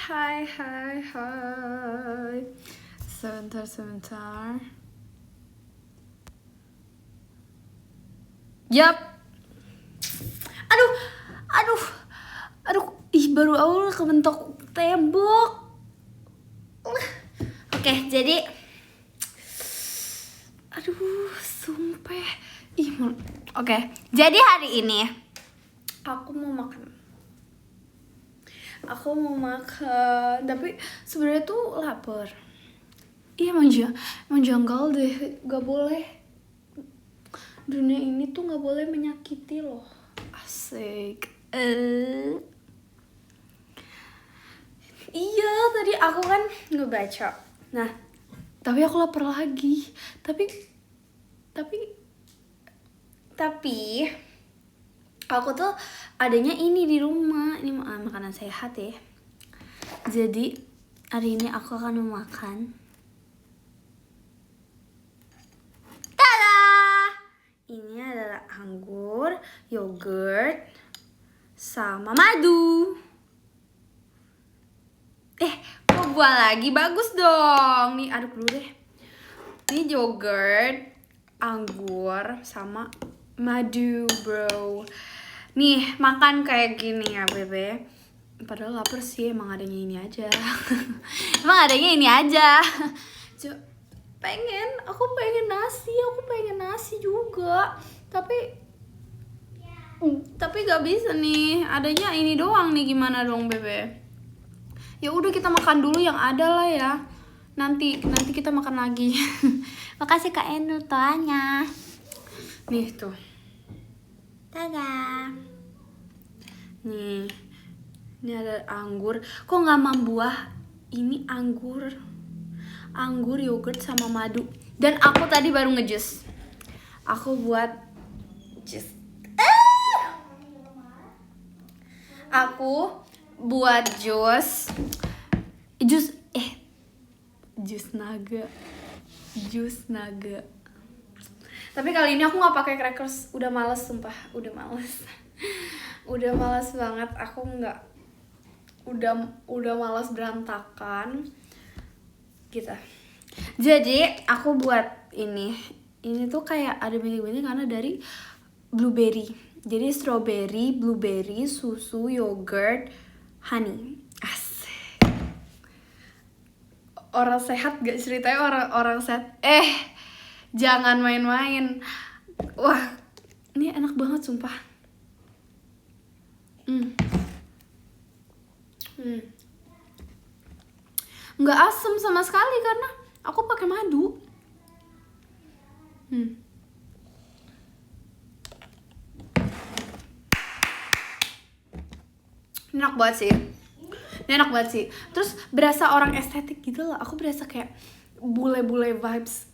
hai. Sebentar. Yap. Aduh. Ih, baru awal kebentok tembok. Oke, jadi sumpah. Oke, jadi hari ini aku mau makan, tapi sebenarnya tuh lapar. Iya, emang janggal deh, gak boleh. Dunia ini tuh gak boleh menyakiti loh. Asik. Iya, tadi aku kan ngebaca. Nah, tapi aku lapar lagi. Tapi aku tuh adanya ini di rumah. Ini makanan sehat ya. Jadi hari ini aku akan memakan. Tada! Ini adalah anggur, yogurt, sama madu. Kok buah lagi? Bagus dong. Nih aduk dulu deh. Ini yogurt, anggur, sama madu, bro. Nih, makan kayak gini ya, Bebe. Padahal lapar sih, emang adanya ini aja. Aku pengen nasi juga. Tapi gak bisa nih. Adanya ini doang nih, gimana dong, Bebe? Ya udah, kita makan dulu yang ada lah ya. Nanti kita makan lagi. Makasih Kak Enu toanya. Nih tuh. Tada. Nih. Ini ada anggur. Kok nggak membuah? Ini anggur, yogurt sama madu. Dan aku tadi baru ngejus. Aku buat jus. Aku buat jus naga. Tapi kali ini aku nggak pakai crackers. Udah males, sumpah. Udah males banget. Aku nggak. Udah males berantakan. Gitu. Jadi aku buat ini. Ini tuh kayak ada banyak-banyak karena dari blueberry. Jadi strawberry, blueberry, susu, yogurt, honey. Asik. Orang sehat gak ceritanya orang sehat. Jangan main-main. Wah, ini enak banget sumpah. Nggak asem sama sekali karena aku pakai madu. Ini enak banget sih. Terus berasa orang estetik gitu loh. Aku berasa kayak bule-bule vibes.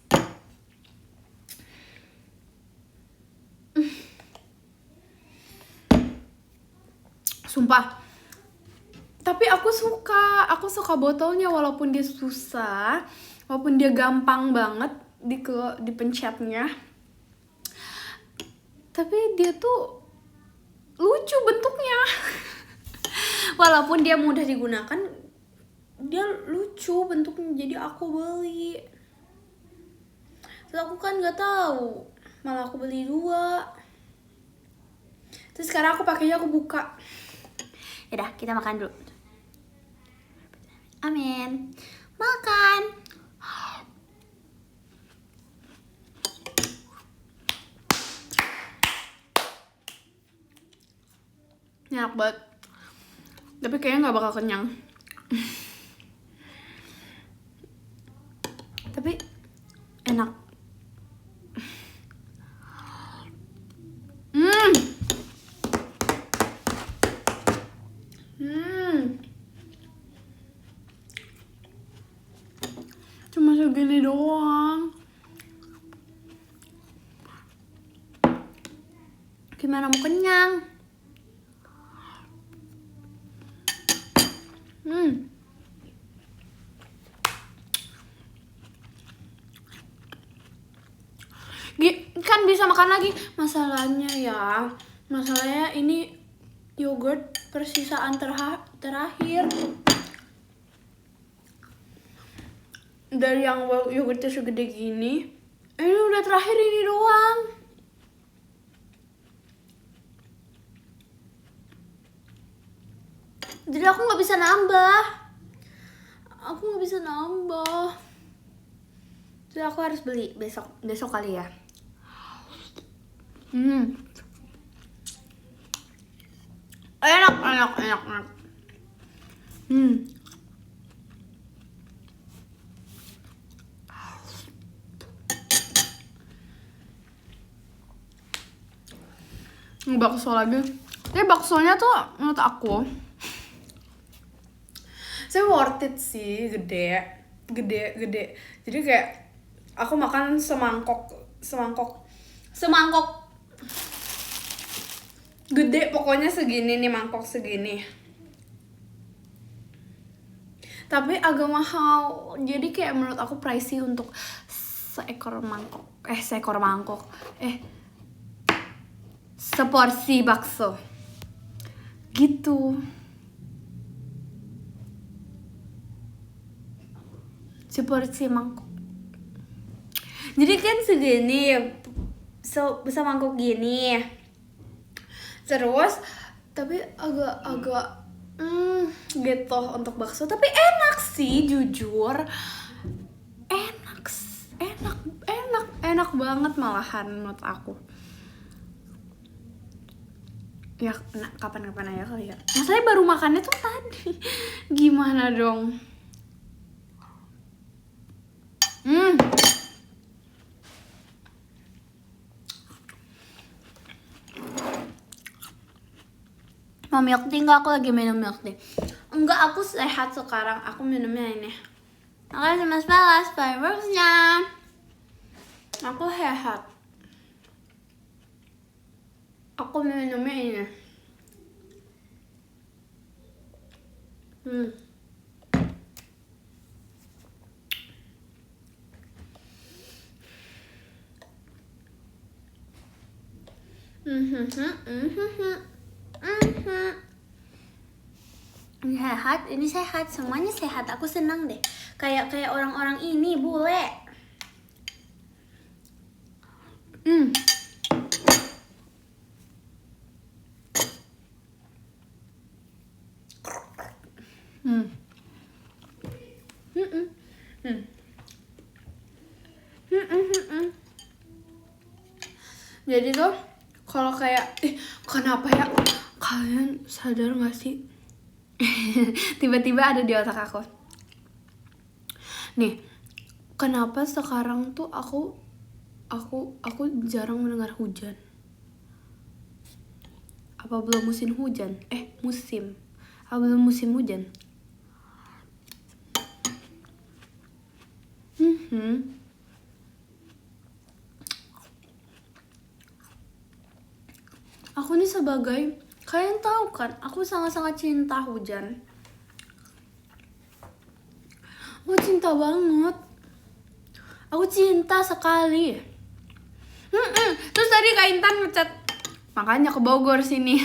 Sumpah. Tapi aku suka botolnya walaupun dia susah, walaupun dia gampang banget dipencetnya. Tapi dia tuh lucu bentuknya. Walaupun dia mudah digunakan, dia lucu bentuknya, jadi aku beli. Terus aku kan nggak tahu, malah aku beli 2. Terus sekarang aku pakainya aku buka. Yaudah, kita makan dulu. Amin. Makan. Enak banget. Tapi kayaknya gak bakal kenyang. Tapi enak. Cuma segini doang. Gimana mau kenyang? Kan bisa makan lagi. Masalahnya ini yogurt persisaan terakhir. dari yang yogurtnya segede gini. Ini udah terakhir ini doang. Jadi aku nggak bisa nambah. Jadi aku harus beli besok kali ya. Enak. Bakso lagi. Tapi baksonya tuh menurut aku worth it sih, gede. Jadi kayak aku makan semangkok gede, pokoknya segini nih, mangkok segini. Tapi agak mahal, jadi kayak menurut aku pricey untuk seporsi bakso gitu. Seporsi mangkok. Jadi kan segini, bisa mangkok gini. Terus tapi agak gitu untuk bakso, tapi enak sih, jujur. Enak banget malahan menurut aku. Ya kapan-kapan aja kali ya. Masalahnya baru makannya tuh tadi. Gimana dong? Mau milk tea nggak? Aku lagi minum milk tea. Enggak, aku sehat sekarang. Aku minumnya ini. Makasih Mas Balas fibersnya. Aku sehat. Aku minumnya ini. Ini sehat, semuanya sehat. Aku senang deh. Kayak orang-orang ini bule. Jadi tuh kalau kayak kenapa ya, kalian sadar gak sih? Tiba-tiba ada di otak aku. Nih, kenapa sekarang tuh aku jarang mendengar hujan? Apa belum musim hujan? Apa belum musim hujan? Aku nih sebagai, kalian tahu kan, aku sangat-sangat cinta hujan. Aku cinta banget. Aku cinta sekali. Terus tadi Kak Intan ngecat, makanya ke Bogor sini.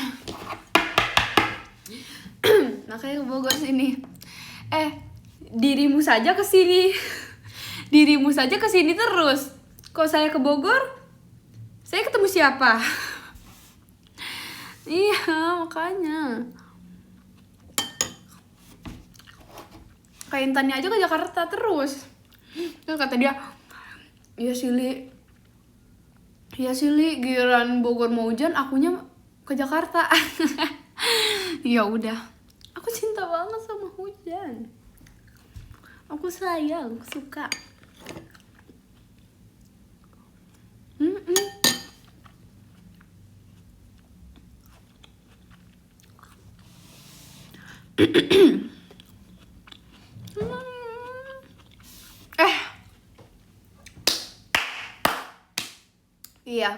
Dirimu saja kesini. Dirimu saja kesini terus. Kalau saya ke Bogor, saya ketemu siapa? Iya, makanya. Kayak Intannya aja ke Jakarta terus. Terus kata dia, iya Sili, giliran Bogor mau hujan, akunya ke Jakarta. Ya udah, aku cinta banget sama hujan. Aku sayang, aku suka. Iya,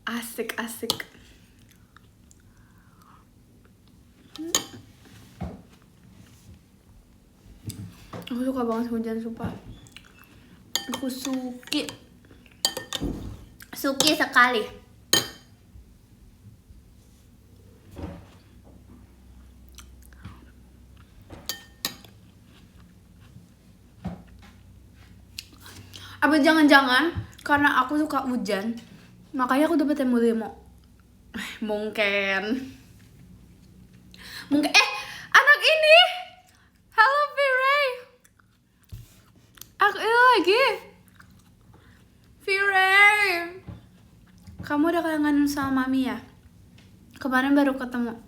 asik. Aku suka banget hujan, sumpah. Aku suki sekali. Apa jangan-jangan karena aku suka hujan, makanya aku dapat demo. Mungkin. Anak ini. Halo Viray. Aku ini lagi. Viray. Kamu udah kangen sama Mami ya? Kemarin baru ketemu.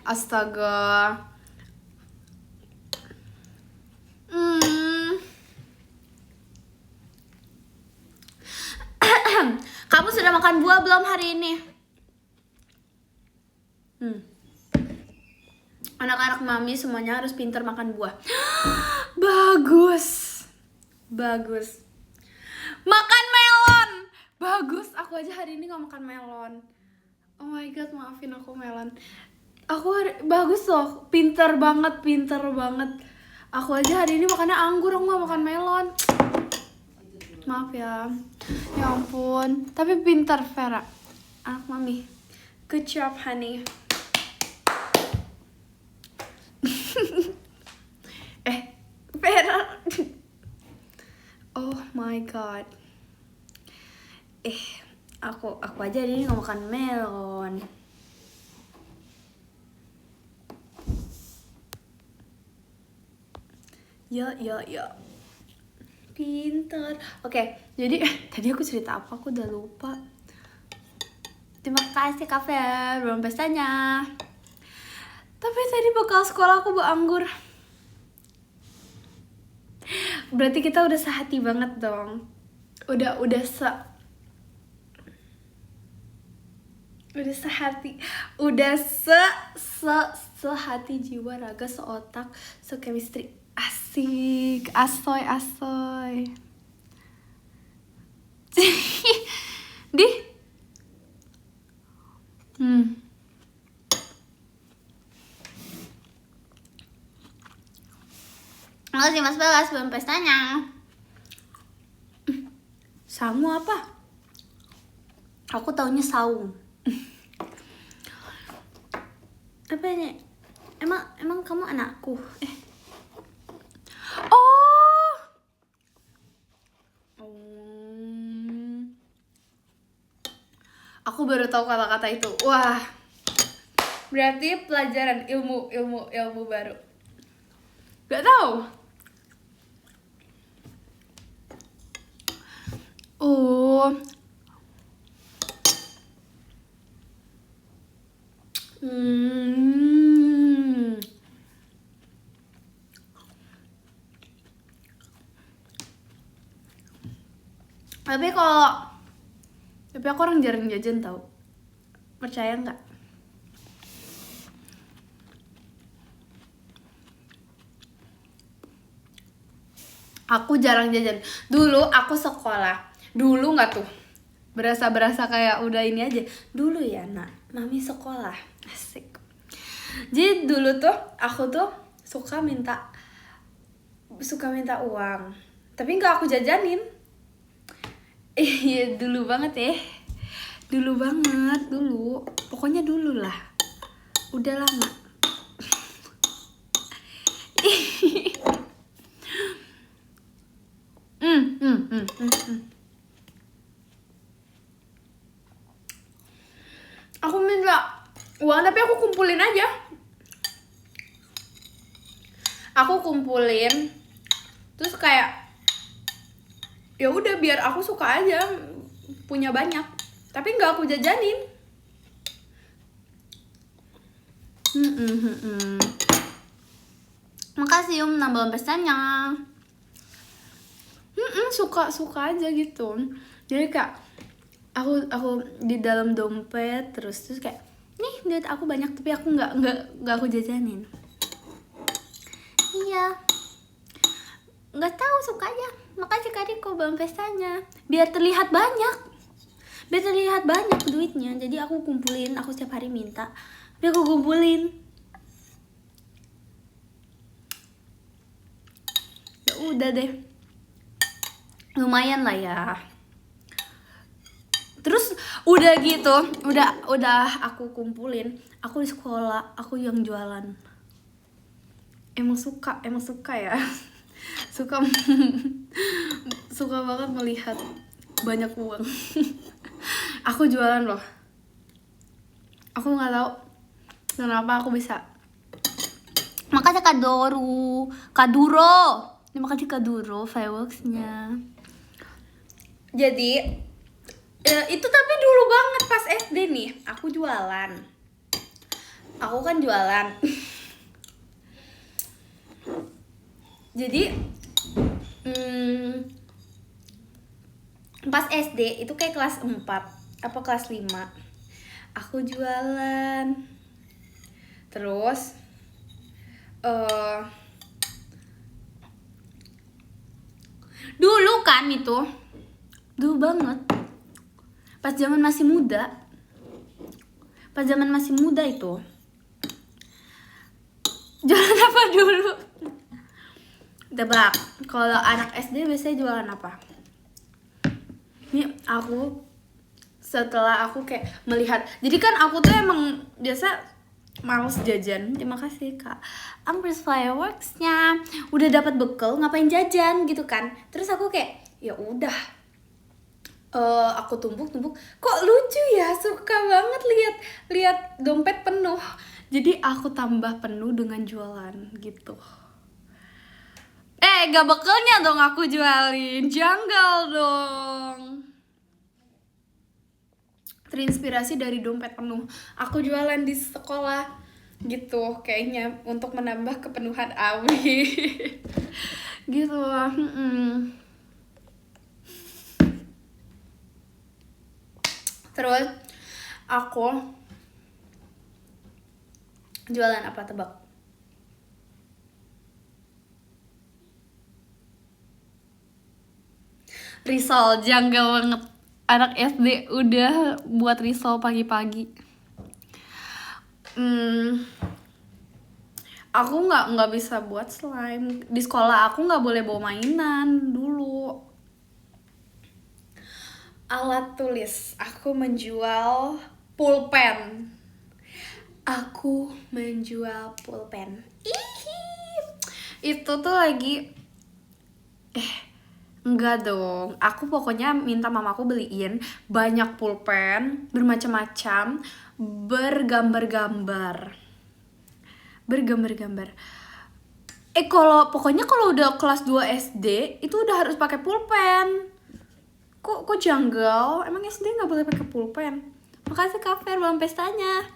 Astaga. Kamu sudah makan buah belum hari ini? Anak-anak Mami semuanya harus pintar makan buah. Bagus. Makan melon. Bagus. Aku aja hari ini gak makan melon. Oh my god, maafin aku melon. Bagus loh. Pintar banget. Aku aja hari ini makannya anggur, aku gak makan melon. Maaf ya. Ya ampun. Tapi pintar Vera. Anak Mami. Good job honey. Vera. Oh my god. Aku aja hari ini gak makan melon. Ya. Pintar. Oke, jadi tadi aku cerita apa? Aku udah lupa. Terima kasih Kak Fer, belum pestanya. Tapi tadi bekal sekolah aku bawa anggur. Berarti kita udah sehati banget dong. Udah sehati. Sehati jiwa raga seotak chemistry. Asik, asoy. Di. Makasih Mas Bagas belum pestanya. Sangu apa? Aku taunya saung. Apa ini? Emang kamu anakku? Aku baru tahu kata-kata itu. Wah. Berarti pelajaran ilmu baru. Gak tahu. Tapi aku orang jarang jajan tau. Percaya nggak? Aku jarang jajan. Dulu aku sekolah. Dulu nggak tuh. Berasa kayak udah ini aja. Dulu ya nak, Mami sekolah. Asik. Jadi dulu tuh aku tuh suka minta uang. Tapi nggak aku jajanin. Iya dulu banget ya. Dulu. Pokoknya dulu lah. Udah lama. Aku minta uang tapi aku kumpulin aja. Terus kayak ya udah biar aku suka aja punya banyak. Tapi nggak aku jajanin. Makasih nambah pestanya. Suka aja gitu. Jadi kayak aku di dalam dompet terus kayak nih duit aku banyak tapi aku nggak aku jajanin. Iya. Nggak tahu, suka aja. Makasih Kak Riko bang pestanya. Biar terlihat banyak duitnya. Jadi aku kumpulin, aku setiap hari minta. Tapi aku kumpulin. Ya udah deh. Lumayan lah ya. Terus udah gitu, udah aku kumpulin, aku di sekolah, aku yang jualan. Emang suka ya. suka suka banget melihat banyak uang. Aku jualan loh. Aku nggak tahu kenapa aku bisa. Makasih Kaduro. Terima kasih Kaduro fireworksnya. Jadi ya, itu tapi dulu banget pas SD nih. Aku jualan. Aku kan jualan. Jadi pas SD itu kayak kelas 4 apa kelas 5 aku jualan. Terus dulu kan itu dulu banget pas zaman masih muda itu jualan apa dulu? Tebak, kalau anak SD biasanya jualan apa? Ini aku setelah aku kayak melihat, jadi kan aku tuh emang biasa males jajan. Terima kasih Kak Ambrose fireworksnya. Udah dapat bekal ngapain jajan gitu kan. Terus aku kayak ya udah, aku tumbuk kok lucu ya, suka banget lihat dompet penuh. Jadi aku tambah penuh dengan jualan gitu. Gak bekalnya dong aku jualin, janggal dong. Terinspirasi dari dompet penuh, aku jualan di sekolah gitu kayaknya untuk menambah kepenuhan Abi. Gitu lah. Terus aku jualan apa, tebak? Risol, janggal banget. Anak SD udah buat risol pagi-pagi. Aku nggak bisa buat slime. Di sekolah aku nggak boleh bawa mainan dulu. Alat tulis, aku menjual pulpen. Itu tuh lagi enggak dong, aku pokoknya minta mamaku beliin banyak pulpen bermacam-macam, bergambar-gambar. Kalau udah kelas 2 SD itu udah harus pakai pulpen. Kok janggal? Emang SD nggak boleh pakai pulpen? Makasih Kak Fer, belum pestanya.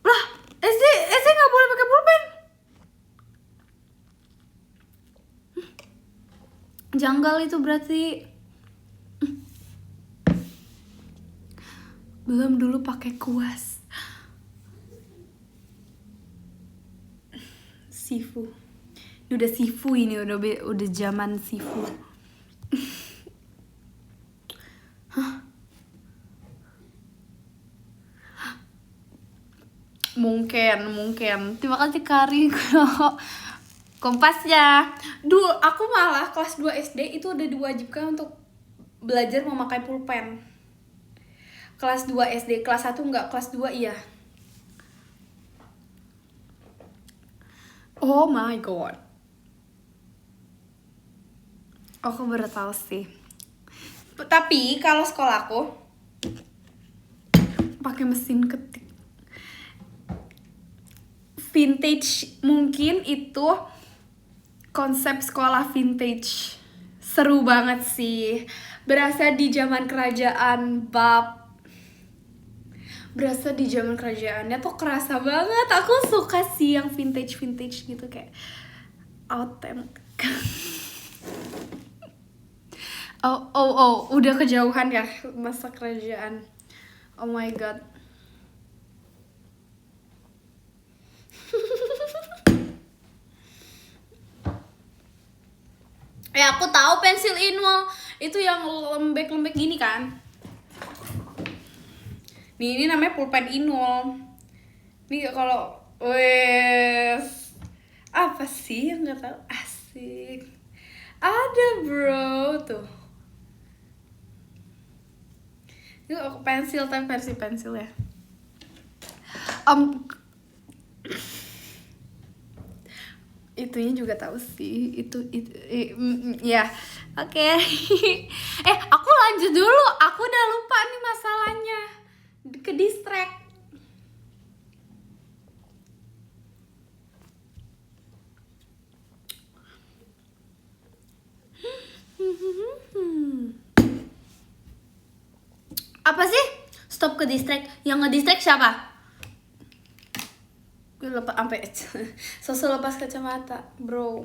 Lah, SD nggak boleh pakai pulpen? Janggal itu berarti. Belum dulu pakai kuas. Sifu. Ini udah sifu, ini udah zaman sifu. Mungkin. Terima kasih Kari. Kompasnya. Dulu aku malah kelas 2 SD itu udah diwajibkan untuk belajar memakai pulpen. Kelas 2 SD, kelas 1 enggak, kelas 2 iya. Oh my god. Aku baru tahu sih. Tapi kalau sekolahku pakai mesin ketik. Vintage, mungkin itu konsep sekolah vintage. Seru banget sih. Berasa di zaman kerajaan Berasa di zaman kerajaannya tuh kerasa banget. Aku suka sih yang vintage gitu, kayak authentic. Oh, udah kejauhan ya masa kerajaan. Oh my god. Aku tahu pensil Inwell itu yang lembek-lembek gini kan. Nih, ini namanya pulpen Inwell. Nih kalau apa sih yang nggak tahu, asik. Ada bro tuh. Itu pensil, tapi versi pensil ya. itunya juga tahu sih. Ya. Oke. Aku lanjut dulu. Aku udah lupa nih masalahnya. Ke distract. Apa sih? Stop ke distract. Yang nge-distract siapa? Gue lepas sampai sosok lepas kacamata, bro.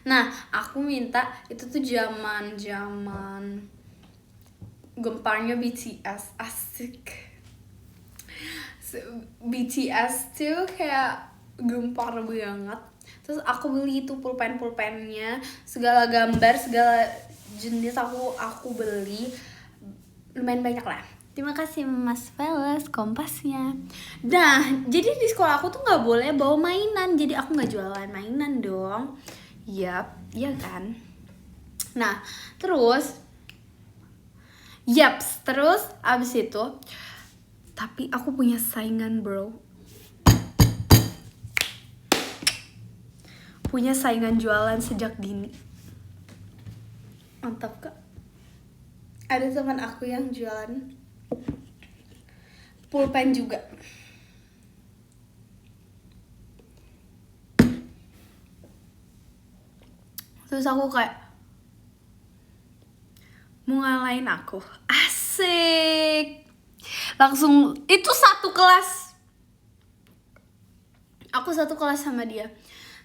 Nah, aku minta itu tuh zaman gemparnya BTS, asik. BTS tuh kayak gempar banget. Terus aku beli itu pulpen-pulpennya, segala gambar, segala jenis aku beli, lumayan banyak lah. Terima kasih Mas Veles kompasnya. Nah, jadi di sekolah aku tuh nggak boleh bawa mainan, jadi aku nggak jualan mainan dong. Yap, iya kan. Nah, terus abis itu, tapi aku punya saingan, bro. Punya saingan jualan sejak dini. Mantap kak. Ada teman aku yang jualan pulpen juga. Terus aku kayak mau ngalahin aku. Asik. Langsung itu satu kelas. Aku satu kelas sama dia.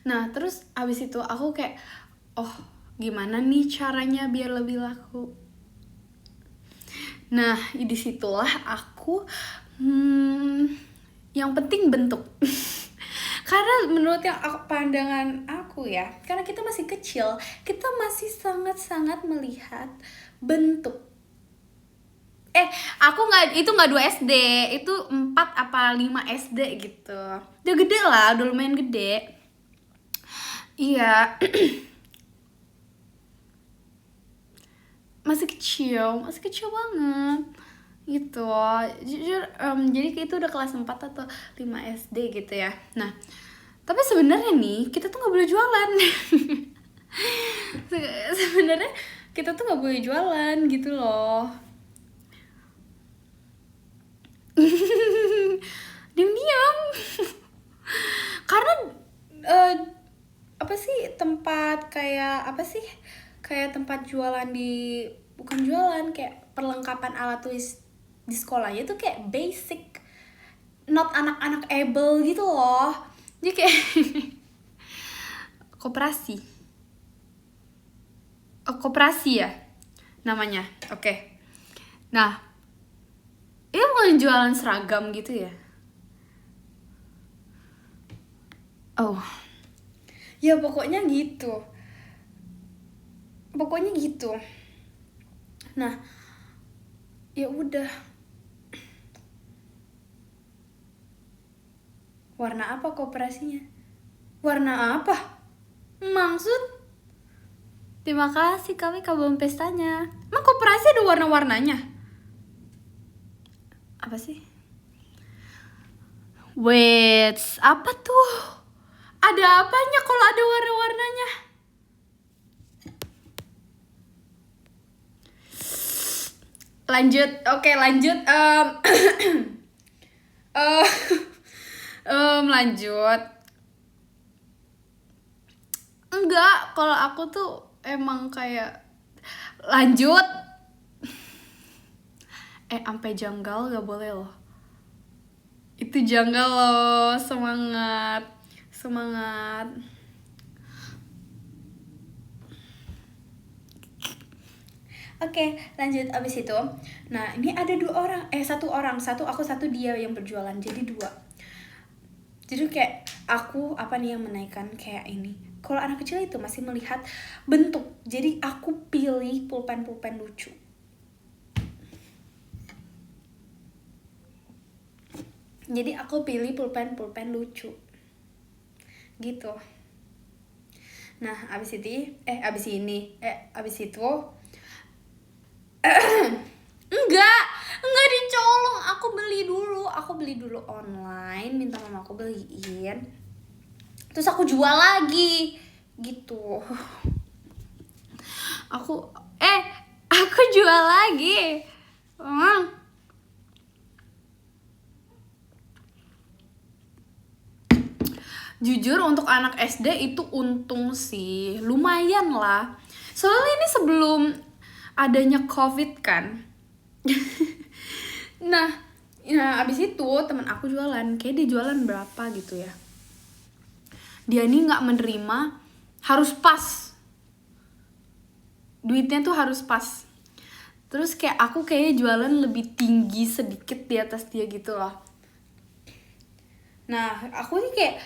Nah, terus abis itu aku kayak, oh, gimana nih caranya biar lebih laku? Nah, disitulah aku, yang penting bentuk. Karena menurut pandangan aku ya, karena kita masih kecil, kita masih sangat-sangat melihat bentuk. Itu nggak 2 SD, itu 4 apa 5 SD gitu. Udah gede lah, udah lumayan gede. Iya. masih kecil banget gitu. Jujur, jadi itu udah kelas 4 atau 5 SD gitu ya. Nah, tapi sebenarnya nih kita tuh nggak boleh jualan. Sebenarnya kita tuh nggak boleh jualan gitu loh. Diam-diam. Karena tempat kayak tempat jualan bukan jualan, kayak perlengkapan alat tulis di sekolahnya tuh kayak basic, not anak-anak able gitu loh. Jadi kayak koperasi ya namanya. Oke. Nah, ini bukan jualan seragam gitu ya? Oh, ya pokoknya gitu. Nah, ya udah. Warna apa kooperasinya? Warna apa? Maksud? Terima kasih, kami kabel pestanya. Emang kooperasi ada warna-warnanya? Apa sih? Wait, apa tuh? Ada apanya kalau ada warna-warnanya? Lanjut. Lanjut. Enggak, kalau aku tuh emang kayak lanjut. Sampai janggal gak boleh loh. Itu janggal loh. Semangat. Oke, lanjut. Abis itu, nah ini ada 2 orang, satu aku, satu dia yang berjualan, jadi 2. Jadi kayak aku yang menaikkan kayak ini. Kalau anak kecil itu masih melihat bentuk, jadi aku pilih pulpen lucu. Jadi aku pilih pulpen lucu gitu. Nah, abis itu Enggak dicolong. Aku beli dulu online, minta mama aku beliin. Terus aku jual lagi gitu. Aku jual lagi. Jujur untuk anak SD itu untung sih, lumayan lah. Soalnya ini sebelum adanya COVID kan. Nah, abis itu teman aku jualan, kayak dia jualan berapa gitu ya. Dia nih nggak menerima, harus pas. Duitnya tuh harus pas. Terus kayak aku kayaknya jualan lebih tinggi sedikit di atas dia gitu loh. Nah, aku nih kayak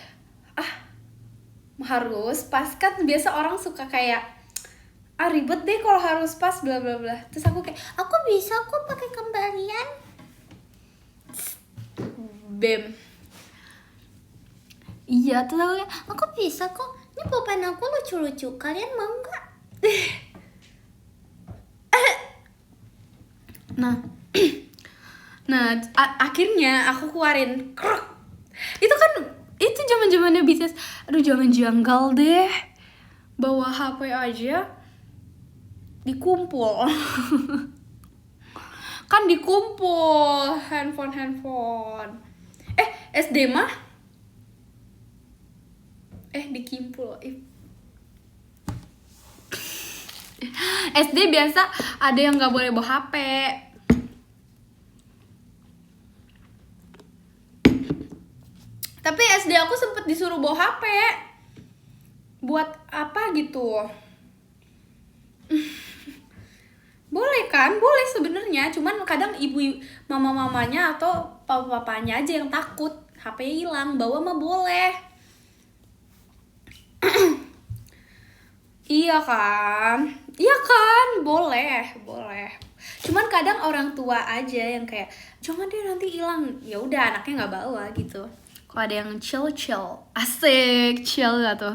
harus pas, kan biasa orang suka kayak ribet deh kalau harus pas bla bla bla. Terus aku kayak aku bisa kok pakai kembalian. Bem. Iya, terus aku bisa kok. Ini pulpen aku lucu-lucu. Kalian mau nggak? Nah, akhirnya aku keluarin. Itu zaman-zamannya BTS. Aduh, jangan janggal deh. Bawa HP aja dikumpul. Kan dikumpul handphone. SD mah dikimpul. SD biasa ada yang nggak boleh bawa HP. Tapi SD aku sempet disuruh bawa HP. Buat apa gitu? Boleh kan? Boleh sebenarnya. Cuman kadang mama-mamanya atau papa-papanya aja yang takut HP hilang. Bawa mah boleh. Iya kan? Boleh. Cuman kadang orang tua aja yang kayak jangan deh nanti hilang. Ya udah, anaknya nggak bawa gitu. Kalau ada yang chill, asik chill gak tuh?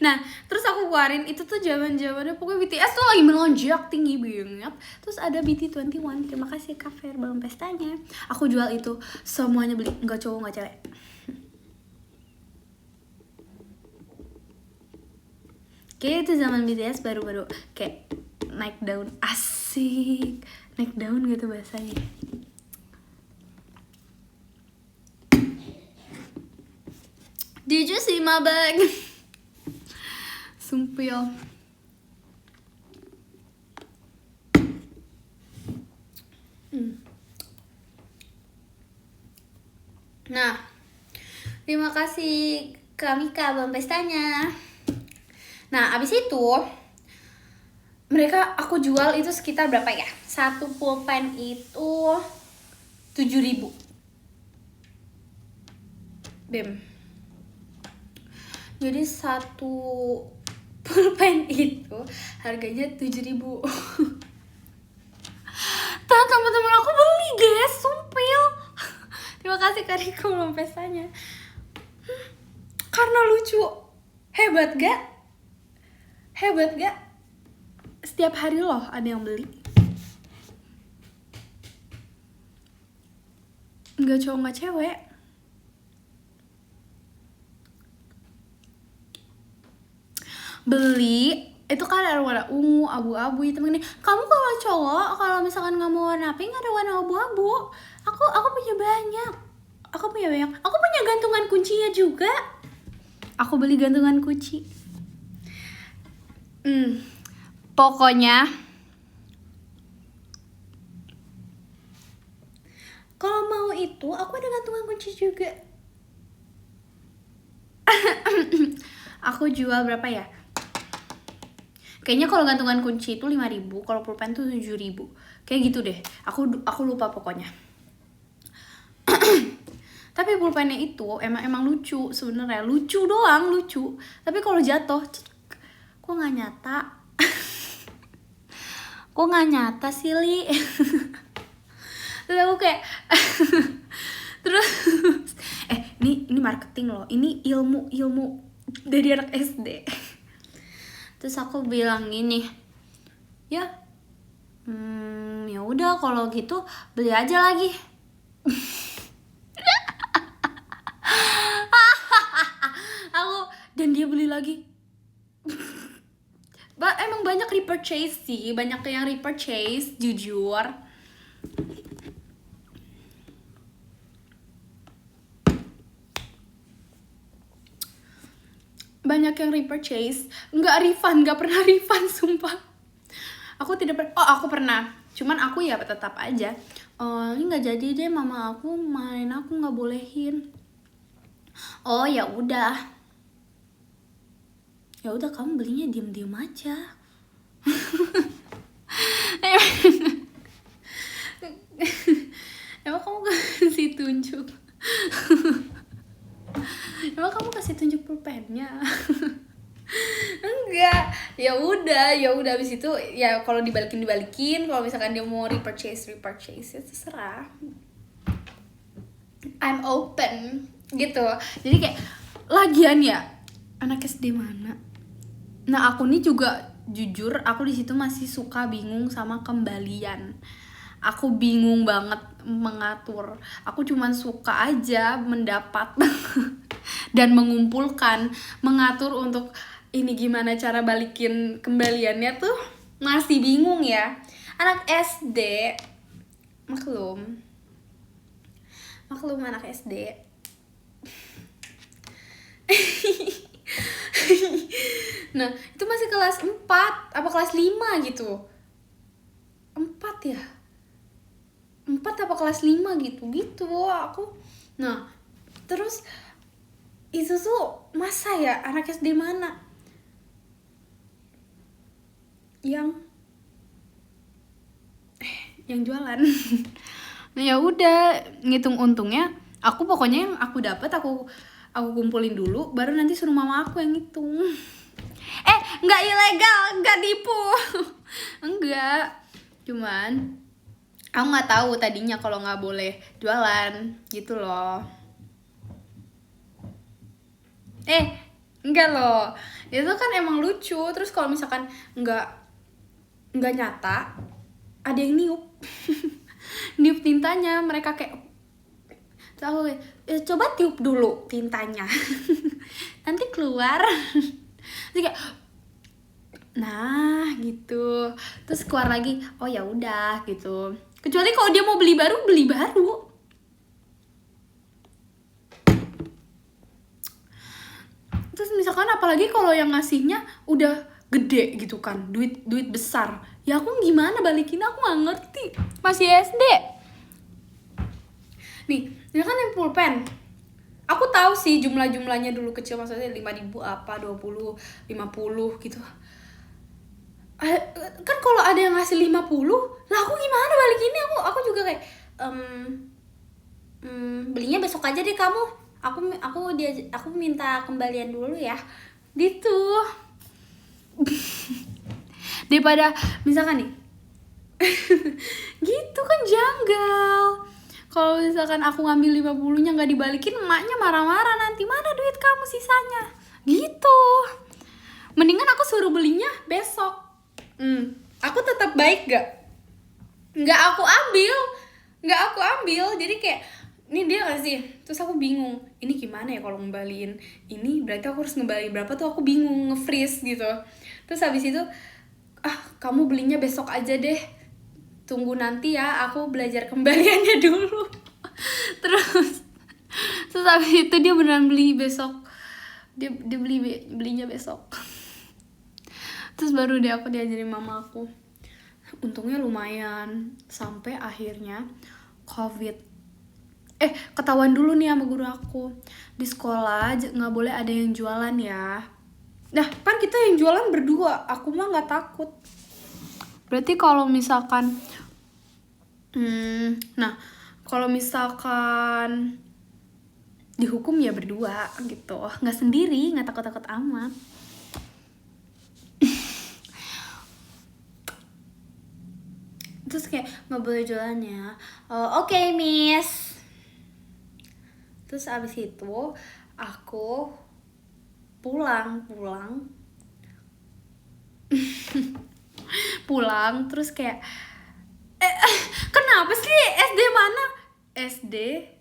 Nah, terus aku keluarin itu tuh zaman-zamannya pokoknya BTS tuh lagi melonjak tinggi banget. Terus ada BT21. Terima kasih Kak Fer belum pestanya. Aku jual itu, semuanya beli, nggak cowok nggak cewek. Kayaknya itu zaman BTS baru-baru kayak naik daun, asik. Naik daun gitu bahasanya. Did you see my bag? Sumpil. Nah, terima kasih Kamika belum pestanya. Nah, abis itu aku jual itu sekitar berapa ya? Satu pulpen itu 7.000. Bem. Jadi satu pulpen itu harganya 7.000. Teman-teman aku beli guys, sumpil. Terima kasih Kariko belum pestanya. Karena lucu. Hebat gak? Setiap hari loh ada yang beli. Nggak cowok nggak cewek. Beli itu kan ada warna ungu, abu-abu, hitam ini. Kamu kalau cowok, kalau misalkan nggak mau warna pink, ada warna abu-abu. Aku punya banyak. Aku punya gantungan kuncinya juga. Aku beli gantungan kunci. Pokoknya kalau mau itu, aku ada gantungan kunci juga. Aku jual berapa ya? Kayaknya kalau gantungan kunci itu 5.000, kalau pulpen tuh 7.000. Kayak gitu deh. Aku lupa pokoknya. Tapi pulpennya itu emang lucu sebenarnya, lucu doang. Tapi kalau jatuh, kok nggak nyata? Kok nggak nyata sih Li? Terus aku kayak terus ini marketing loh, ini ilmu dari anak SD. Terus aku bilang gini, ya ya udah kalau gitu beli aja lagi. Dan dia beli lagi. Emang banyak repurchase sih, banyak yang repurchase, jujur. Banyak yang repurchase, nggak pernah refund, sumpah. Aku tidak aku pernah, cuman aku ya tetap aja. Ini nggak jadi deh, mama aku main, aku nggak bolehin. Oh ya udah, kamu belinya diem aja. Emang kamu kasih tunjuk? Emang kamu kasih tunjuk pulpennya? Enggak, ya udah habis itu ya kalau dibalikin, kalau misalkan dia mau repurchase ya terserah. I'm open gitu. Jadi kayak lagian ya anak SD mana. Nah, aku nih juga jujur, aku di situ masih suka bingung sama kembalian. Aku bingung banget mengatur. Aku cuman suka aja mendapat dan mengumpulkan, mengatur untuk ini gimana cara balikin kembaliannya tuh masih bingung ya. Anak SD, maklum anak SD. Nah, itu masih kelas 4 apa kelas 5 gitu. 4 ya? 4 apa kelas 5 gitu aku. Nah, terus itu tuh masa ya anak SD mana yang jualan. Nah, ya udah, ngitung untungnya, aku pokoknya yang aku dapat aku kumpulin dulu, baru nanti suruh mama aku yang ngitung. Nggak ilegal, nggak tipu. Enggak, cuman aku nggak tahu tadinya kalau nggak boleh jualan gitu loh. Enggak loh, itu kan emang lucu. Terus kalau misalkan nggak nyata, ada yang niup. Niup tintanya, mereka kayak, terus aku kayak, coba tiup dulu tintanya. Nanti keluar. Terus kayak, nah gitu, terus keluar lagi, oh ya udah gitu. Kecuali kalau dia mau beli baru. Terus misalkan apalagi kalau yang ngasihnya udah gede gitu kan, duit besar, ya aku gimana balikin, aku nggak ngerti, masih SD. Nih, ini kan yang pulpen, aku tahu sih jumlahnya dulu kecil, maksudnya 5.000 apa 20, 50 gitu. Kan kalau ada yang ngasih 50, lah aku gimana balikinnya? Aku juga kayak belinya besok aja deh kamu. Aku minta kembalian dulu ya. Gitu. Daripada misalkan nih. Gitu kan janggal. Kalau misalkan aku ngambil 50-nya nggak dibalikin, emaknya marah-marah nanti, mana duit kamu sisanya. Gitu. Mendingan aku suruh belinya besok. Aku tetap baik gak? Nggak aku ambil. Jadi kayak, ini dia ngasih, terus aku bingung, ini gimana ya kalau ngembaliin ini, berarti aku harus ngembaliin berapa tuh, aku bingung, nge-freeze gitu. Terus habis itu, kamu belinya besok aja deh, tunggu nanti ya, aku belajar kembaliannya dulu. terus habis itu dia beneran beli besok, dia belinya besok. Terus baru deh aku diajarin mama aku. Untungnya lumayan, sampai akhirnya COVID. Ketahuan dulu nih sama guru aku, di sekolah nggak boleh ada yang jualan ya. Nah, kan kita yang jualan berdua, aku mah nggak takut. Berarti kalau misalkan kalau misalkan dihukum ya berdua gitu, nggak sendiri, nggak takut amat. Terus kayak, nggak boleh jualan ya. Oke, miss. Terus abis itu aku pulang pulang terus kayak kenapa sih SD mana? SD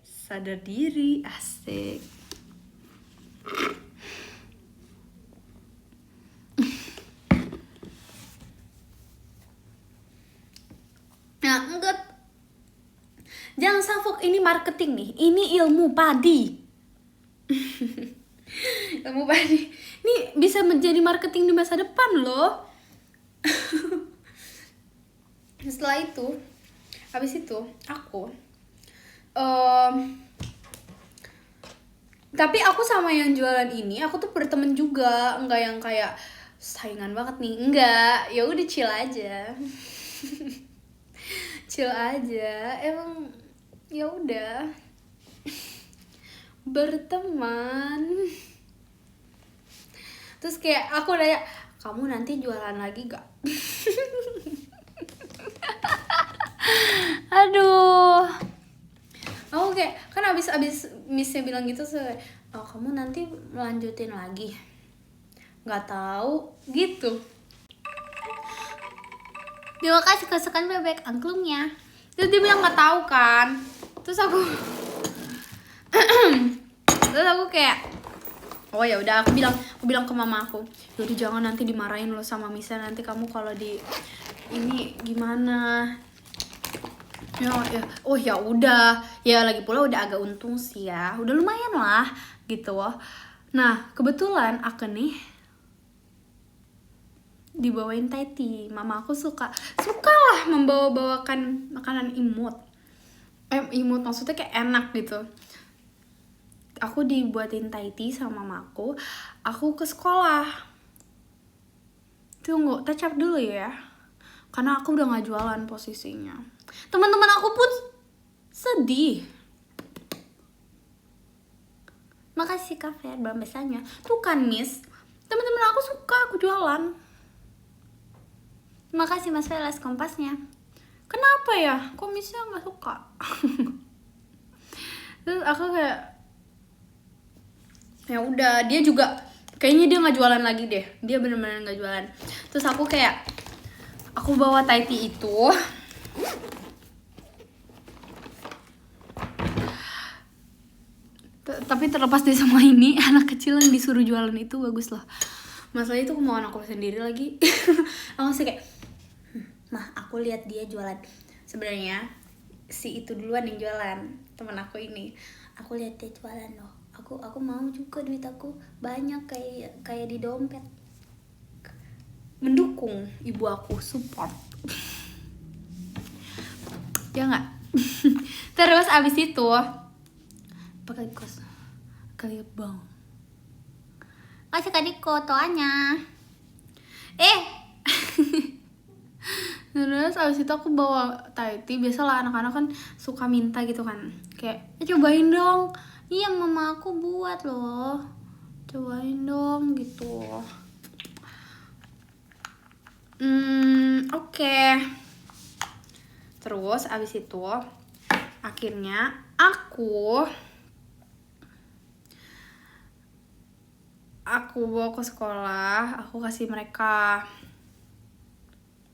sadar diri, asik. Nah, enggak. Jangan salfok, ini marketing nih. Ini ilmu padi. Ilmu padi. Ini bisa menjadi marketing di masa depan loh. Setelah itu, habis itu aku tapi aku sama yang jualan ini, aku tuh berteman juga, enggak yang kayak saingan banget nih, enggak. Ya udah chill aja. Chill aja, emang ya udah berteman. Terus kayak aku nanya, kamu nanti jualan lagi gak? Aduh, aku kayak kan abis missnya bilang gitu, oh kamu nanti melanjutin lagi? Nggak tahu gitu. Terima kasih kesukaan bebek angklungnya. Terus dia bilang nggak tahu kan. Terus aku kayak, oh ya udah, aku bilang ke mama aku, yaudah jangan nanti dimarahin lo sama Misa, nanti kamu kalau di ini gimana. Ya, oh ya udah, ya lagi pula udah agak untung sih ya, udah lumayan lah gitu. Nah kebetulan aku nih dibawain Thai tea. Mama aku suka lah membawa-bawakan makanan imut. Imut maksudnya kayak enak gitu. Aku dibuatin Thai tea sama mama aku ke sekolah. Tunggu, touch up dulu ya, karena aku udah gak jualan posisinya. Teman-teman aku pun sedih. Makasih Kak Fer bambesannya. Tuh kan Miss, teman-teman aku suka aku jualan. Makasih Mas Velas kompasnya. Kenapa ya? Kok Missnya nggak suka? Terus aku kayak, ya udah, dia juga kayaknya dia nggak jualan lagi deh. Dia bener-bener nggak jualan. Terus aku kayak, aku bawa Thai tea itu. Tapi terlepas dari semua ini, anak kecil yang disuruh jualan itu bagus loh. Masalahnya itu kemauan aku sendiri lagi. Aku sih kayak, mah aku lihat dia jualan. Sebenarnya si itu duluan yang jualan, teman aku ini. Aku lihat dia jualan loh. Aku mau juga duit aku banyak kayak di dompet. Mendukung ibu aku, support. Ya nggak? Terus abis itu pakai kos kali bang. Kasih kadi kotoannya. Terus abis itu aku bawa Thai tea. Biasalah anak-anak kan suka minta gitu kan, kayak cobain dong. Iya mama aku buat loh, cobain dong gitu. Oke. Terus abis itu akhirnya aku bawa ke sekolah, aku kasih mereka.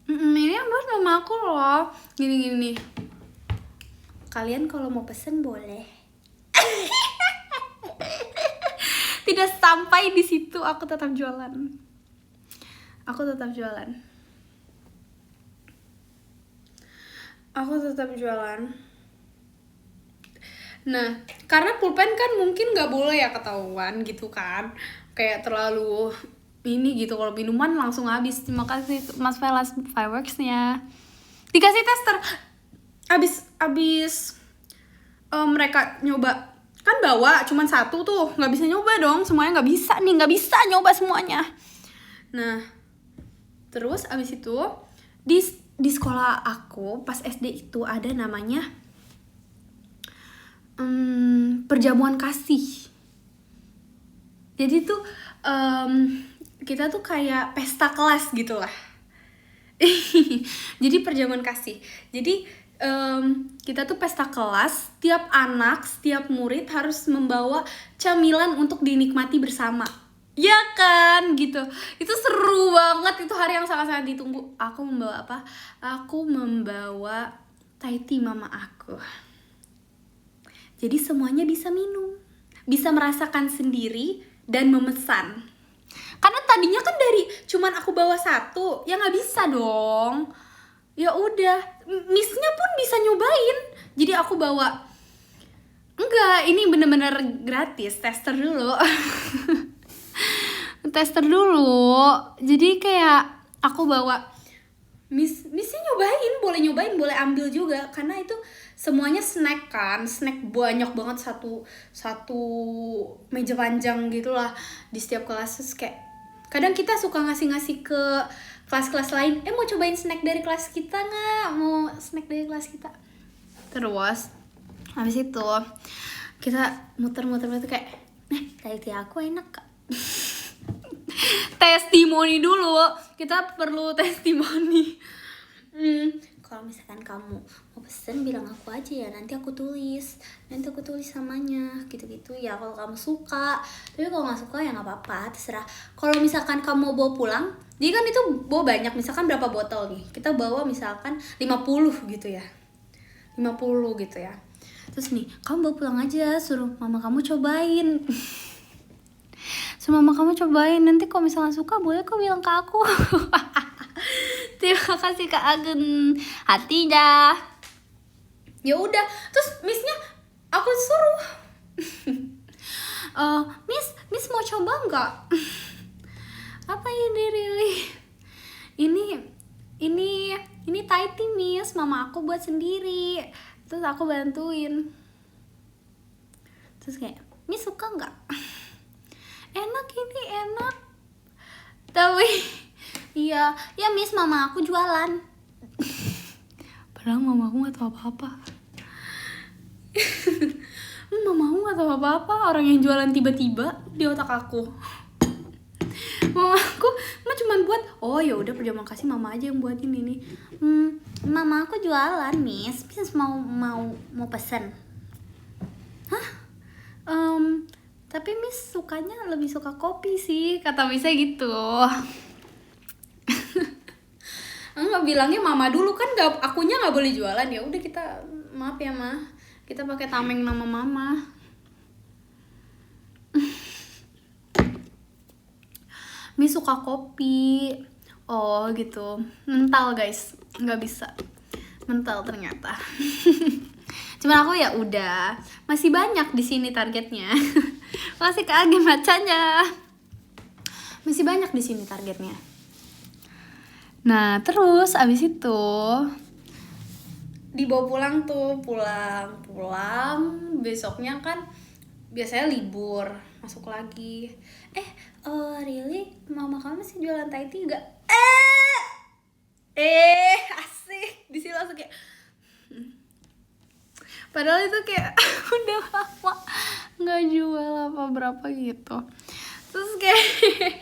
Ini buat mama aku loh, gini. Kalian kalau mau pesen boleh. Tidak sampai di situ, aku tetap jualan. Nah, karena pulpen kan mungkin nggak boleh ya ketahuan gitu kan, kayak terlalu ini gitu. Kalau minuman langsung habis. Terima kasih Mas Velas fireworksnya. Dikasih tester. Abis mereka nyoba kan bawa cuman satu tuh, nggak bisa nyoba dong semuanya, nggak bisa nyoba semuanya. Nah terus abis itu di sekolah aku pas SD itu ada namanya perjamuan kasih. Jadi tuh kita tuh kayak pesta kelas gitu lah. Jadi perjamuan kasih. Jadi kita tuh pesta kelas. Setiap anak, setiap murid harus membawa camilan untuk dinikmati bersama. Ya kan gitu. Itu seru banget, itu hari yang sangat-sangat ditunggu. Aku membawa apa? Aku membawa Thai tea mama aku. Jadi semuanya bisa minum, bisa merasakan sendiri dan memesan. Karena tadinya kan dari cuman aku bawa satu, ya nggak bisa dong. Ya udah, Missnya pun bisa nyobain. Jadi aku bawa. Enggak, ini bener-bener gratis, tester dulu. Tester dulu. Jadi kayak aku bawa Missnya nyobain, boleh ambil juga karena itu semuanya snack kan, snack banyak banget, satu meja panjang gitulah di setiap kelas. Terus kayak kadang kita suka ngasih ke kelas-kelas lain, mau cobain snack dari kelas kita nggak? Mau snack dari kelas kita? Terus habis itu kita muter-muter kayak, Thai aku enak kak. Testimoni dulu, kita perlu testimoni. Kalau misalkan kamu mau pesen bilang aku aja ya, nanti aku tulis namanya gitu-gitu ya kalau kamu suka. Tapi kalau nggak suka ya nggak apa-apa, terserah. Kalau misalkan kamu mau bawa pulang, jadi kan itu bawa banyak, misalkan berapa botol nih, kita bawa misalkan 50 gitu ya, 50 gitu ya. Terus nih kamu bawa pulang aja, suruh mama kamu cobain. Mama kamu cobain, nanti kalau misalnya suka boleh kok bilang ke aku. Terima kasih Kak Agen, hatinya. Ya udah, terus Missnya aku suruh. Miss mau coba nggak? Apa ini really? Ini Thai tea Miss, mama aku buat sendiri. Terus aku bantuin. Terus kayak, Miss suka nggak? Enak ini, enak. Tapi iya Miss, mama aku jualan. Padahal mama aku gak tahu apa-apa. Mama aku gak tahu apa-apa, orang yang jualan tiba-tiba di otak aku. Mama aku cuma buat, oh ya udah terima kasih, mama aja yang buatin ini. Mama aku jualan Miss mau pesen. Hah? Tapi Miss sukanya lebih suka kopi sih, kata Missnya gitu. Enggak, bilangnya mama dulu kan, akunya nggak boleh jualan. Ya udah kita, maaf ya Ma, kita pakai tameng nama mama. Miss suka kopi. Oh gitu, mental guys, nggak bisa mental ternyata. Cuman aku ya udah, masih banyak di sini targetnya. Masih kaget bacanya. Masih banyak di sini targetnya. Nah, terus abis itu dibawa pulang tuh, pulang besoknya kan biasanya libur, masuk lagi. Really? Mama kamu masih jualan Thai tea gak? Asik. Di sini langsung kayak padahal itu kayak udah lama nggak jual apa berapa gitu. Terus kayak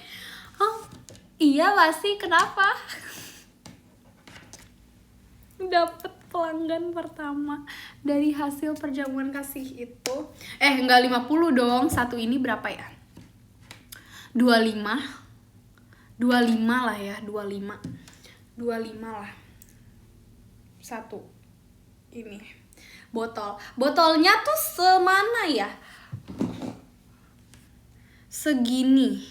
iya pasti, kenapa? Dapet pelanggan pertama dari hasil perjamuan kasih itu. Enggak 50 dong, satu ini berapa ya? 25 lah ya, 25 lah satu ini botolnya tuh semana ya, segini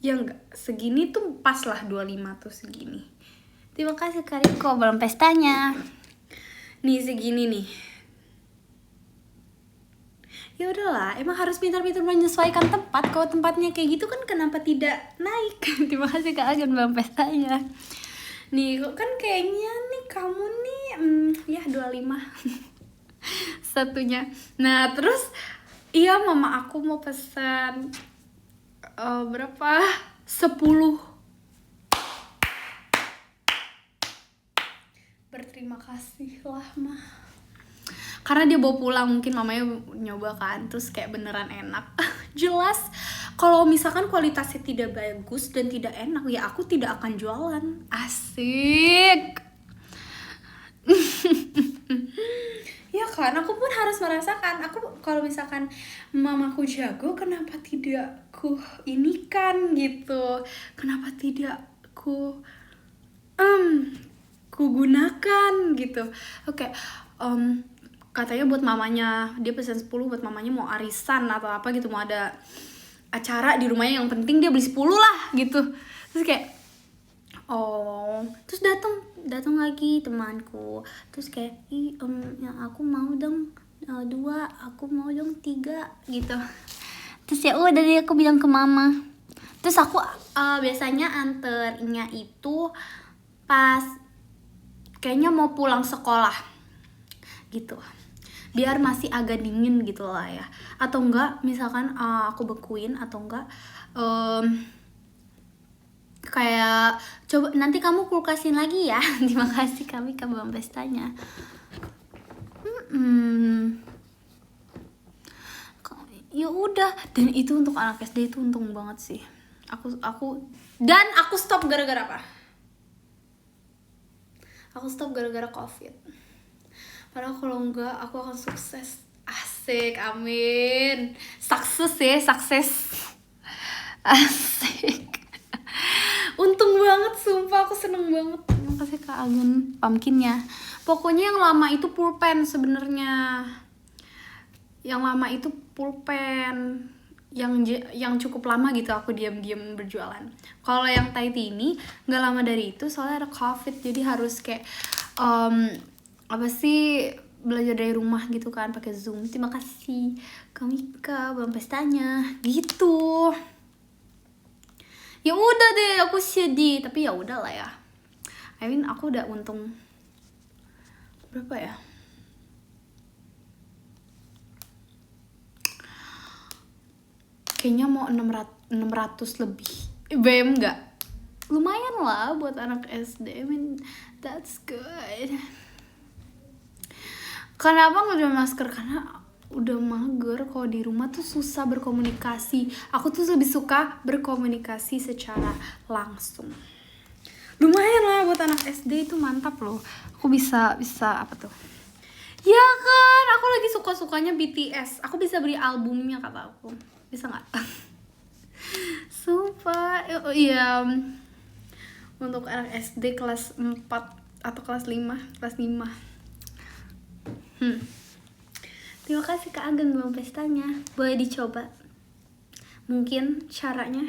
ya, enggak segini tuh pas lah, 25 tuh segini. Terima kasih Kariko, belum pestanya nih, segini nih. Ya udahlah, emang harus pintar-pintar menyesuaikan tempat. Kalau tempatnya kayak gitu kan kenapa tidak naik? Terima kasih Kak Agen, belum pestanya nih. Kan kayaknya nih kamu nih ya 25 satunya. Nah terus iya, mama aku mau pesan berapa? 10. Berterima kasih lah mah, karena dia bawa pulang, mungkin mamanya nyoba kan, terus kayak beneran enak. Jelas kalau misalkan kualitasnya tidak bagus dan tidak enak, ya aku tidak akan jualan. Asik. Ya kan, aku pun harus merasakan. Aku kalau misalkan mamaku jago, kenapa tidak ku ini kan gitu, kenapa tidak ku ku gunakan gitu. Oke, katanya buat mamanya, dia pesen 10 buat mamanya, mau arisan atau apa gitu, mau ada acara di rumahnya, yang penting dia beli 10 lah gitu. Terus kayak terus datang lagi temanku, terus kayak yang aku mau dong 2, aku mau dong 3 gitu. Terus ya udah deh, aku bilang ke mama. Terus aku biasanya anternya itu pas kayaknya mau pulang sekolah gitu, biar masih agak dingin gitu lah ya. Atau enggak misalkan aku bekuin, atau enggak kayak coba nanti kamu kulkasin lagi ya. Terima kasih kami ke Bang Pestanya. Ya udah, dan itu untuk anak SD itu untung banget sih. Aku stop gara-gara apa? Aku stop gara-gara COVID. Padahal kalau enggak aku akan sukses. Asik, amin. Sukses ya, sukses. Asik. Untung banget, sumpah aku seneng banget. Terima kasih Kak Agun pumpkinnya. Pokoknya yang lama itu pulpen sebenarnya. Yang lama itu pulpen. Yang cukup lama gitu aku diam-diam berjualan. Kalau yang Taiti ini nggak lama dari itu, soalnya ada COVID, jadi harus kayak apa sih, belajar dari rumah gitu kan, pakai Zoom. Terima kasih Kamika Bang Pestanya gitu. Ya udah deh, aku sedih, tapi ya udah lah ya. I mean aku udah untung berapa ya? Kayaknya mau 600 lebih. BM enggak? Lumayan lah buat anak SD. I mean that's good. Kenapa nggak masker? Karena udah mager. Kalau di rumah tuh susah berkomunikasi. Aku tuh lebih suka berkomunikasi secara langsung. Lumayan lah buat anak SD, itu mantap loh. Aku bisa apa tuh? Ya kan, aku lagi suka-sukanya BTS. Aku bisa beli albumnya kata aku. Bisa nggak? Sumpah. Iya. Untuk anak SD kelas 4 atau kelas 5. Terima kasih Kak Ageng Bang Pestanya. Boleh dicoba. Mungkin caranya.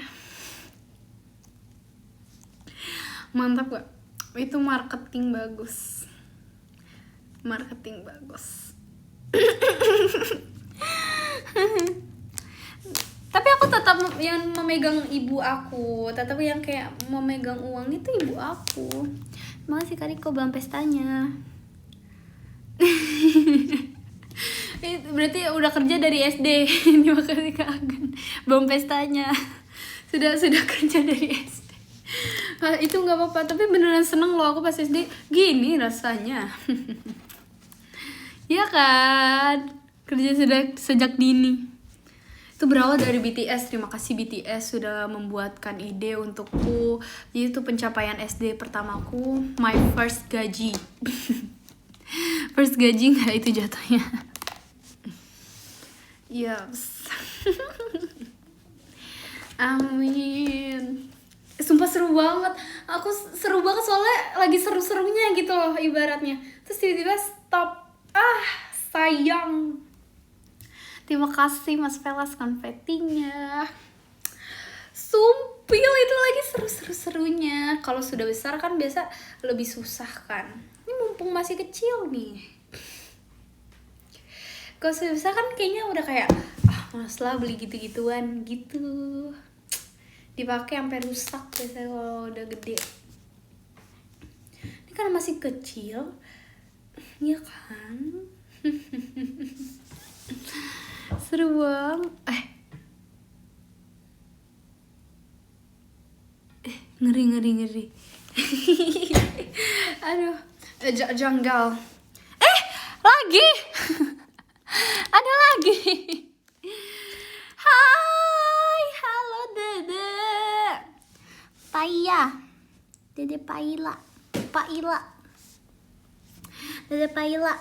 Mantap gak? Itu marketing bagus. Tapi aku tetap yang memegang ibu aku. Tetap yang kayak memegang uang itu ibu aku. Makasih Kak Riko Bang Pestanya. Berarti udah kerja dari SD. Terima kasih Kak Agen Bang Pestanya. Sudah kerja dari SD. Itu nggak apa-apa, tapi beneran seneng loh aku pas SD gini rasanya. Ya kan, kerja sejak dini. Itu berawal dari BTS. Terima kasih BTS sudah membuatkan ide untukku. Jadi itu pencapaian SD pertamaku, my first gaji. First gaji nggak itu jatuhnya. Yes. Amin. Sumpah seru banget. Aku seru banget soalnya lagi seru-serunya gitu loh ibaratnya. Terus tiba-tiba stop. Sayang. Terima kasih Mas Velas konfetinya. Sumpil itu lagi seru-serunya. Kalau sudah besar kan biasa lebih susah kan. Ini mumpung masih kecil nih. Kalau sudah besar kan kayaknya udah kayak males lah beli gitu-gituan gitu. Dipakai sampai rusak biasanya kalau udah gede. Ini kan masih kecil, ya kan? Seru banget. Ngeri. Aduh, janggal. Lagi. Ada lagi. Hai, halo Dede. Dede Paila. Dede Paila.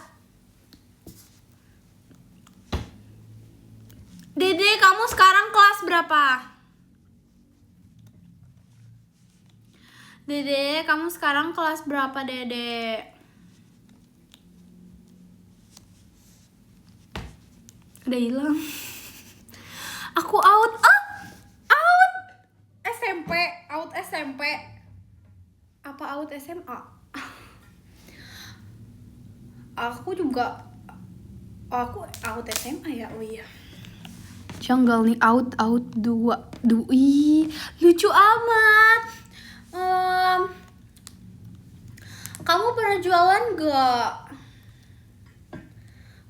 Dede, kamu sekarang kelas berapa? Dede, kamu sekarang kelas berapa, Dede? Udah hilang. Aku out. Out. SMP, out SMP. Apa out SMA? Aku juga. Aku out SMA ya. Oh iya. Janggal nih, out 2. Ih, lucu amat. Kamu pernah jualan gak?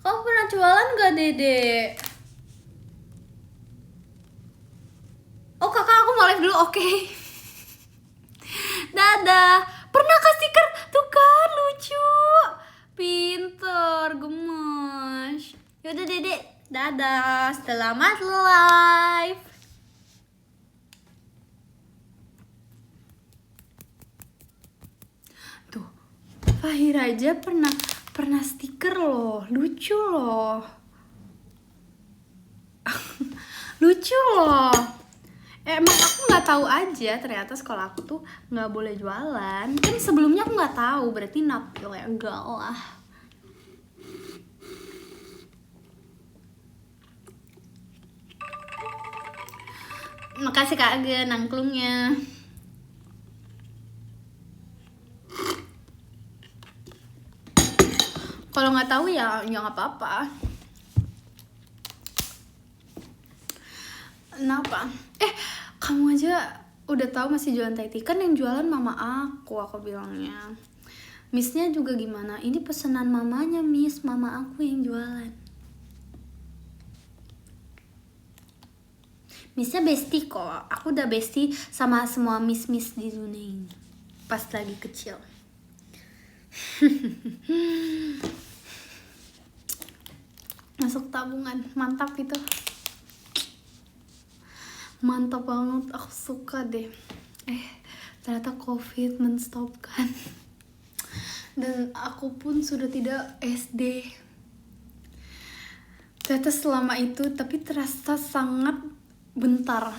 Kamu pernah jualan gak, Dede? Oh, kakak aku mau live dulu, oke. Dadah. Pernah kasih stiker? Tuh kan, lucu. Pinter, gemes. Yaudah, Dede. Dadah. Selamat live. Tuh, Fahir aja pernah stiker loh. Lucu loh. Lucu loh. Emang aku nggak tahu aja ternyata sekolah aku tuh nggak boleh jualan. Kan sebelumnya aku nggak tahu, berarti not ilegal lah. Makasih Kak Agen angklungnya. Kalau nggak tahu ya nggak apa-apa. Kenapa? Kamu aja udah tahu masih jualan Thai tea. Kan yang jualan mama aku bilangnya. Missnya juga gimana? Ini pesanan mamanya, Miss. Mama aku yang jualan. Missnya bestie kok. Aku udah bestie sama semua miss-miss di dunia ini. Pas lagi kecil. Masuk tabungan. Mantap itu. Mantap banget, aku suka deh. Ternyata COVID menstopkan. Dan aku pun sudah tidak SD. Ternyata selama itu, tapi terasa sangat bentar.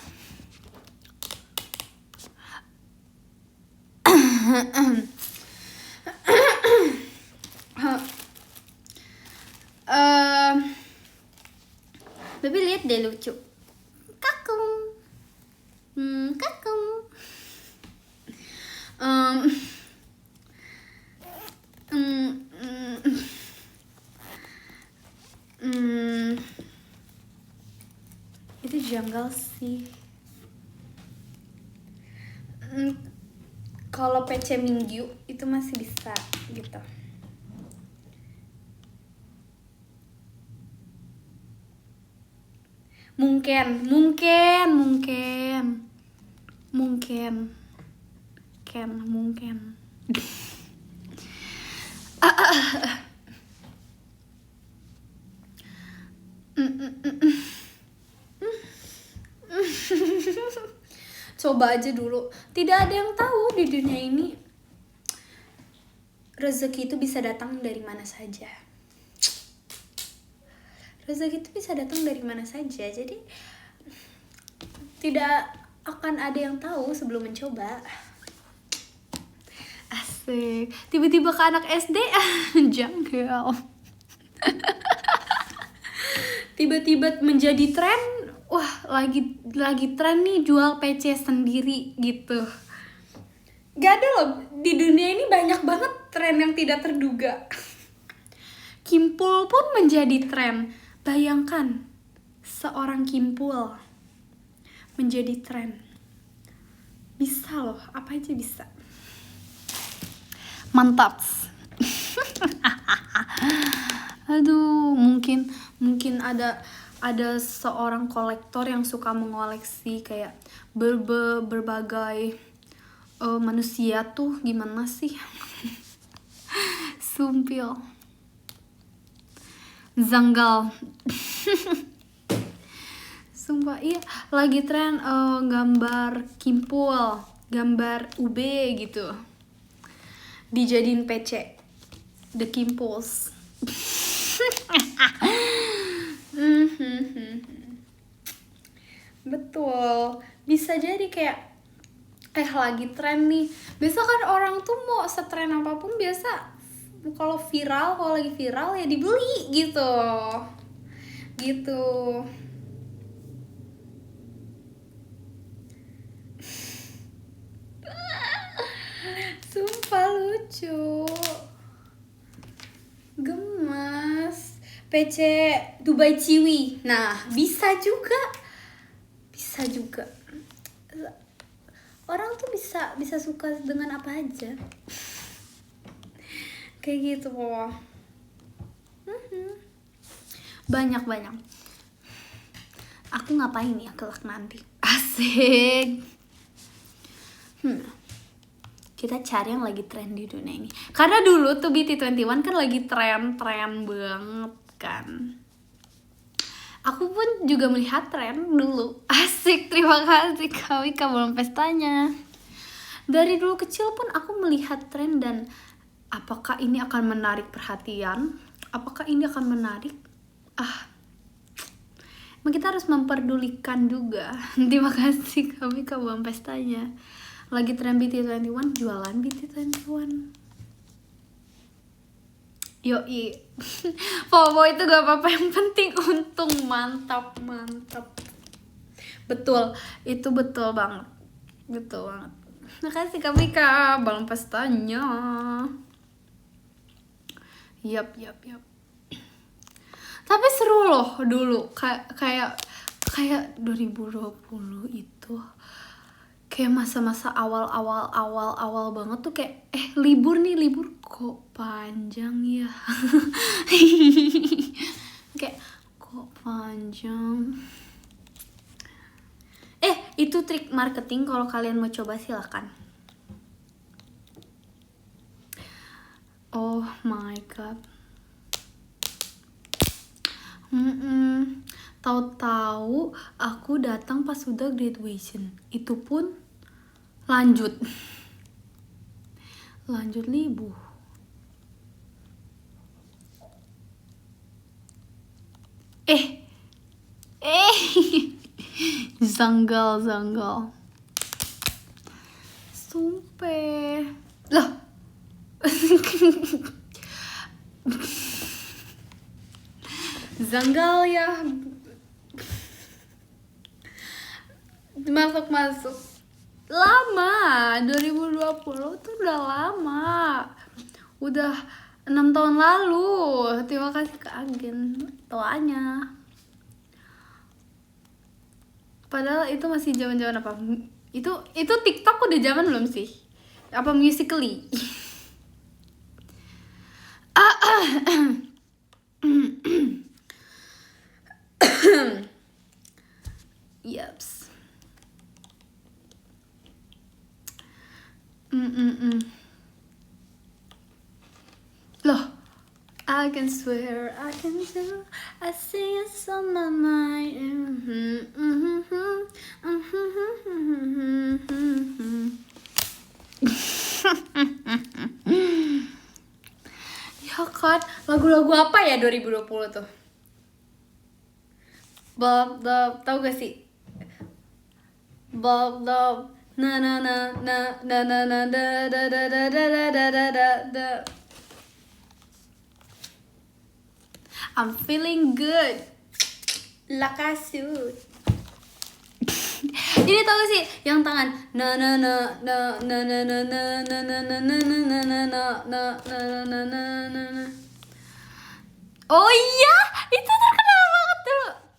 Baby lihat deh, lucu. Kakung. Kakung. Itu janggal sih. Kalau PC Minggu itu masih bisa gitu. Mungkin coba aja dulu. Tidak ada yang tahu di dunia ini rezeki itu bisa datang dari mana saja. Rezeki itu bisa datang dari mana saja. Jadi tidak akan ada yang tahu sebelum mencoba. Asik. Tiba-tiba ke anak SD janggal. Tiba-tiba menjadi tren. Wah, lagi tren nih jual PC sendiri gitu. Gak ada loh, di dunia ini banyak banget tren yang tidak terduga. Kimpul pun menjadi tren. Bayangkan seorang kimpul menjadi tren. Bisa loh, apa aja bisa. Mantap. Aduh, mungkin ada seorang kolektor yang suka mengoleksi kayak berbagai manusia tuh gimana sih? Sumpil. Zanggal. Sumpah, iya lagi tren gambar kimpul, gambar UB gitu. Dijadiin PC. The Kimpuls. Betul. Bisa jadi kayak lagi tren nih. Biasa kan orang tuh mau setren apapun biasa kalau lagi viral ya dibeli gitu. Gitu. Sumpah lucu. Gemas. PC Dubai Ciwi. Nah, bisa juga. Bisa juga. Orang tuh bisa suka dengan apa aja. Kayak gitu kok. Banyak. Aku ngapain ya kelak nanti? Asik. Kita cari yang lagi tren di dunia ini. Karena dulu tuh BT21 kan lagi tren banget kan. Aku pun juga melihat tren dulu. Asik, terima kasih Kak Wika belum pestanya. Dari dulu kecil pun aku melihat tren dan apakah ini akan menarik perhatian? Apakah ini akan menarik? Kita harus memperdulikan juga. Terima kasih Kak Wika belum pestanya. Lagi tren BT21, jualan BT21. Yoi. FOMO itu gak apa-apa, yang penting untung. Mantap. Betul, itu betul banget. Makasih Kak Mika, belum pestanya. Yap. Tapi seru loh dulu, kayak 2020 itu. Kayak masa-masa awal banget tuh kayak libur kok panjang ya. Kayak kok panjang. Itu trik marketing, kalau kalian mau coba silakan. Oh my god. Tahu-tahu aku datang pas udah graduation. Itu pun lanjut libur. Zanggal. Sumpah. Loh. Zanggal ya. Masuk. Lama. 2020 tuh udah lama. Udah 6 tahun lalu. Terima kasih ke agen toanya. Padahal itu masih zaman-zaman apa? Itu TikTok udah zaman belum sih? Apa Musical.ly? Yaps. Loh, I can swear, I can do, I see it's on my mind. Ya kan, lagu-lagu apa ya 2020 tuh? Bob, tau gak sih? Bob, na na na na na na na da da da da da da da da da. I'm feeling good. Lakasut. Ini tau gak sih yang tangan na na na na na na na na na na na na na na na na na na. Oh iya, itu terkenal banget dulu.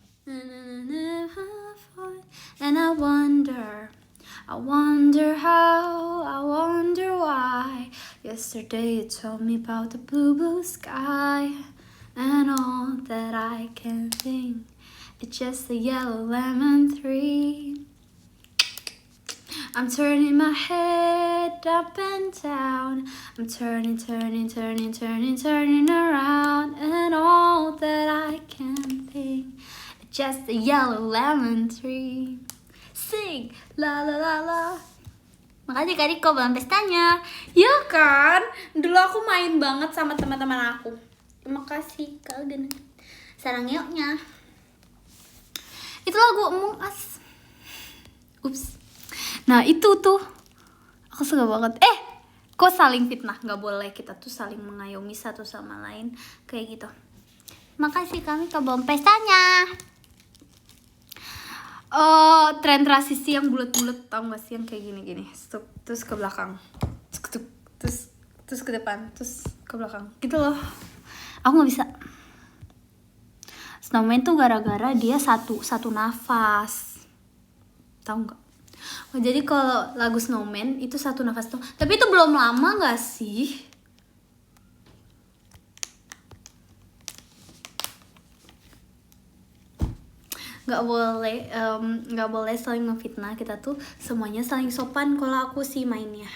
And I wonder how, I wonder why. Yesterday you told me about the blue sky, and all that I can think, it's just a yellow lemon tree. I'm turning my head up and down. I'm turning around, and all that I can think, it's just a yellow lemon tree. Sing, la la la la. Makasih Kak Riko belum pestanya. Ya kan, dulu aku main banget sama teman-teman aku. Terima kasih Kak Gen. Sarang yuknya. Itu lagu Among Us. Ups. Nah itu tuh aku suka banget. Kok saling fitnah? Nggak boleh, kita tuh saling mengayomi satu sama lain kayak gitu. Makasih, kami ke bom pestanya. Tren transisi yang bulat-bulat, tau gak sih yang kayak gini-gini, terus ke belakang, terus ke depan, terus ke belakang gitu loh. Aku nggak bisa. Snowman tuh gara-gara dia satu nafas, tau nggak? Jadi kalau lagu Snowman itu satu nafas tuh, tapi itu belum lama nggak sih? Nggak boleh saling ngefitnah. Kita tuh semuanya saling sopan. Kalau aku sih mainnya,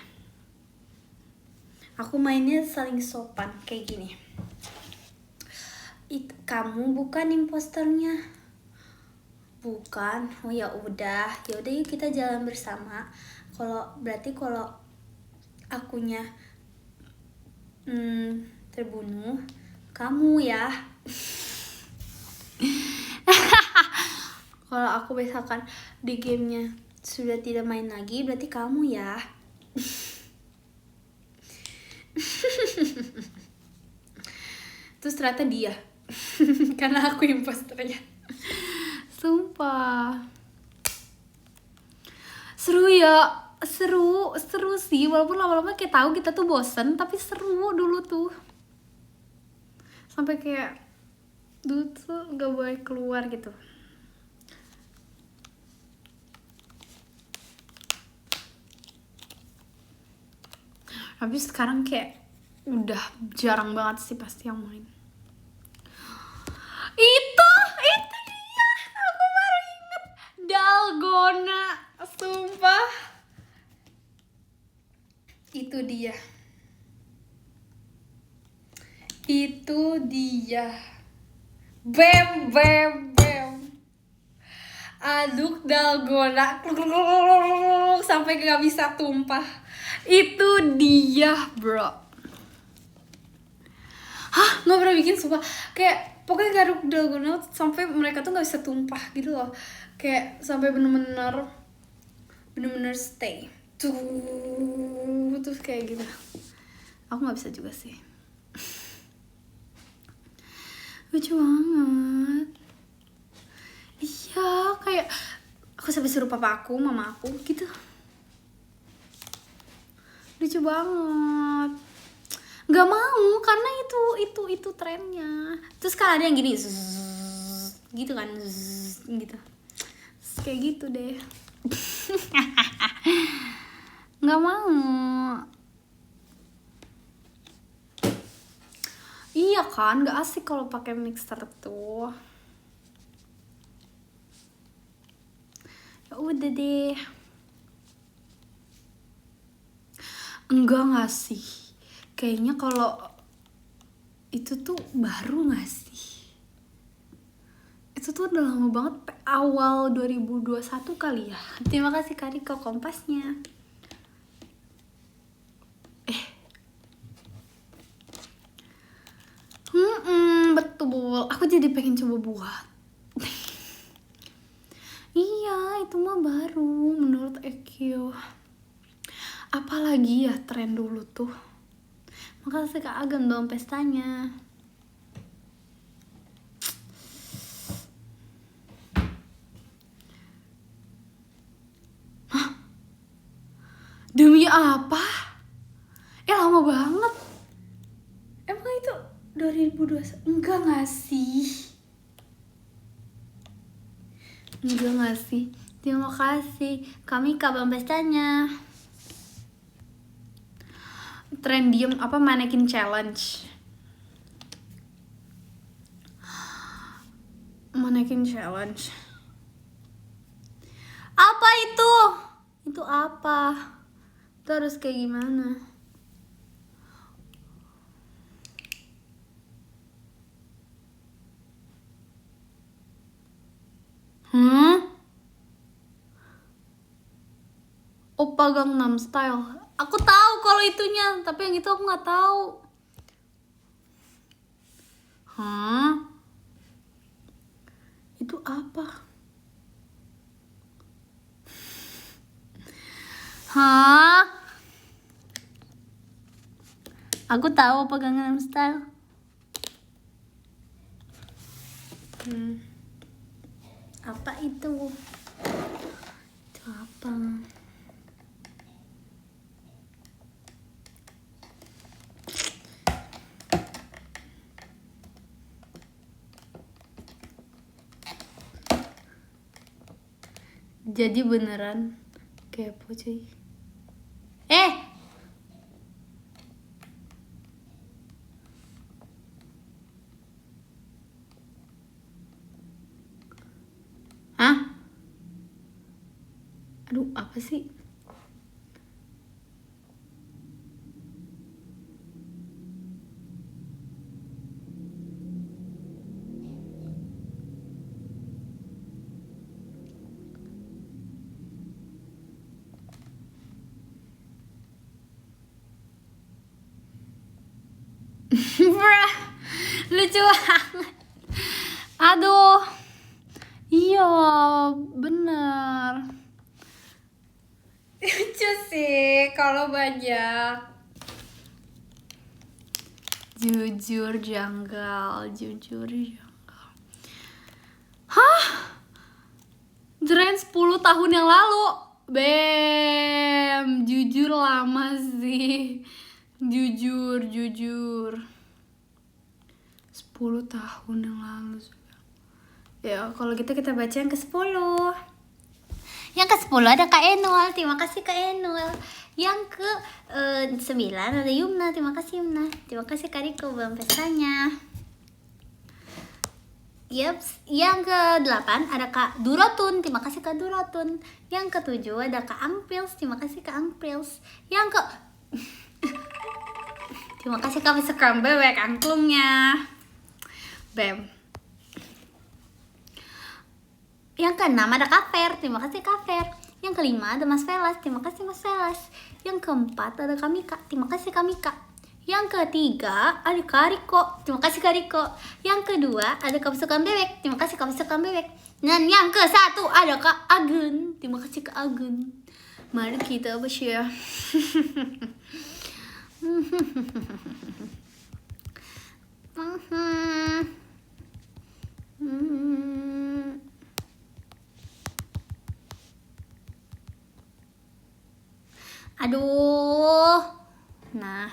saling sopan kayak gini. Kamu bukan imposternya. Bukan. Oh ya udah yuk kita jalan bersama. Berarti kalau akunya terbunuh, kamu ya. Kalau aku misalkan di gamenya sudah tidak main lagi, berarti kamu ya. Terus ternyata dia. Karena aku imposternya. Sumpah. Seru ya. Seru sih. Walaupun lama-lama kayak tahu kita tuh bosen, tapi seru dulu tuh. Sampai kayak dulu tuh gak boleh keluar gitu. Tapi sekarang kayak udah jarang banget sih pasti yang main. Itu dia, aku baru inget, Dalgona, sumpah. Itu dia. Bam. Aduk Dalgona sampai gak bisa tumpah. Itu dia, bro. Hah, nggak pernah bikin, sumpah. Kayak pokoknya garuk Dalgona sampai mereka tuh nggak bisa tumpah gitu loh. Kayak sampai bener-bener stay tuh, terus kayak gitu. Aku nggak bisa juga sih. Lucu banget. Iya, kayak aku sampai suruh mama aku gitu. Lucu banget. Gak mau karena itu trennya. Terus kan ada yang gini gitu kan, gitu. Kayak gitu deh. Gak mau. Iya kan, gak asik kalau pakai mixer tuh. Ya udah deh. Enggak gak sih? Kayaknya kalau itu tuh baru gak sih? Itu tuh udah lama banget, awal 2021 kali ya. Terima kasih Kariko kompasnya. Betul. Aku jadi pengen coba buat. Iya, itu mah baru menurut EQ. Apalagi ya tren dulu tuh. Makasih Kak Agam dong pestanya. Hah? Demi apa? Lama banget. Emang itu 2021? Enggak gak sih? Terima kasih. Kami kabar pestanya. Tren diem apa, mannequin challenge. Apa itu? Itu apa? Itu harus kayak gimana? Oppa Gangnam Style. Aku tahu kalau itunya, tapi yang itu aku nggak tahu. Itu apa? Hah? Aku tahu apa Gangnam Style. Apa itu? Itu apa? Jadi beneran kepo cuy. Hah? Aduh, apa sih? Brah, lucu banget. Aduh, iya bener. Lucu sih kalau banyak. Jujur janggal. Hah? Tren 10 tahun yang lalu. Bem, jujur lama sih. Jujur 10 tahun yang lalu. Ya, kalau gitu kita baca yang ke-10. Yang ke-10 ada Kak Enol. Terima kasih Kak Enol. Yang ke-9 ada Yumna. Terima kasih Yumna. Terima kasih Kak Riko belum pestanya. Yups. Yang ke-8 ada Kak Durotun. Terima kasih Kak Durotun. Yang ke-7 ada Kak Angpils. Terima kasih Kak Angpils. Yang ke Terima kasih kami sekram bebek angklungnya. Bem. Yang ke-6 ada Kak Fer. Terima kasih Kak Fer. Yang ke-5 ada Mas Velas. Terima kasih Mas Velas. Yang ke-4 ada Kak Mika. Terima kasih Kak Mika. Yang ke-3 ada Kak Riko. Terima kasih Kak Riko. Yang kedua ada Kak Sekram Bebek. Terima kasih Kak Sekram Bebek. Dan yang ke-1 ada Kak Agun. Terima kasih Kak Agun. Mari kita bershare. Aduh. Nah.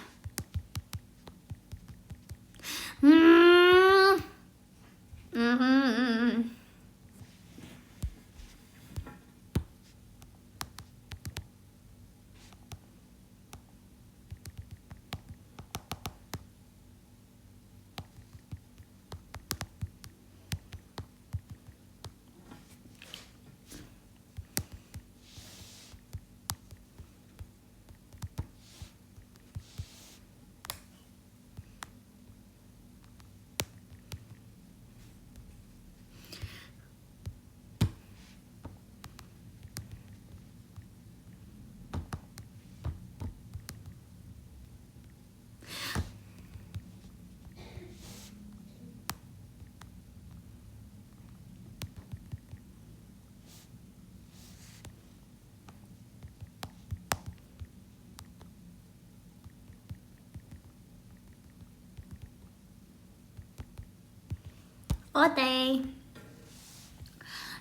Oke.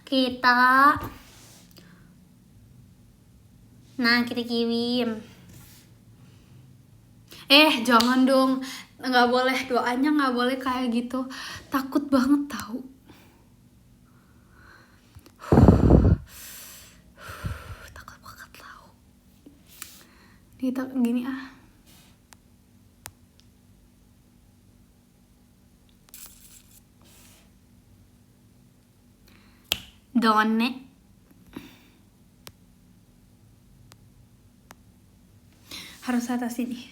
Kita kirim. Jangan dong. Nggak boleh, doanya nggak boleh kayak gitu. Takut banget tahu. Takut banget tahu. Gini ah. Done. Harus atas ini.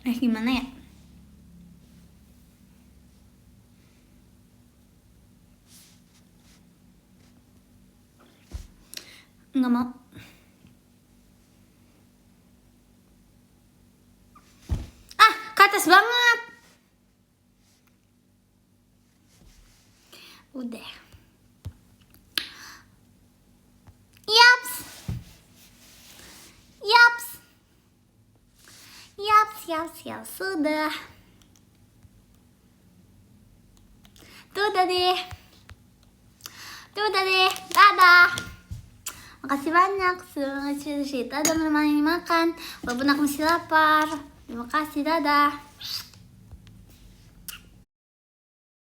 Gimana ya? Nggak mau. Ke atas banget. Udah. Yaps. Yaps. Yaps, yaps, yaps. Sudah. Udah deh. Dadah. Makasih banyak sudah cerita dan menemani makan. Walaupun aku masih lapar. Terima kasih, dadah.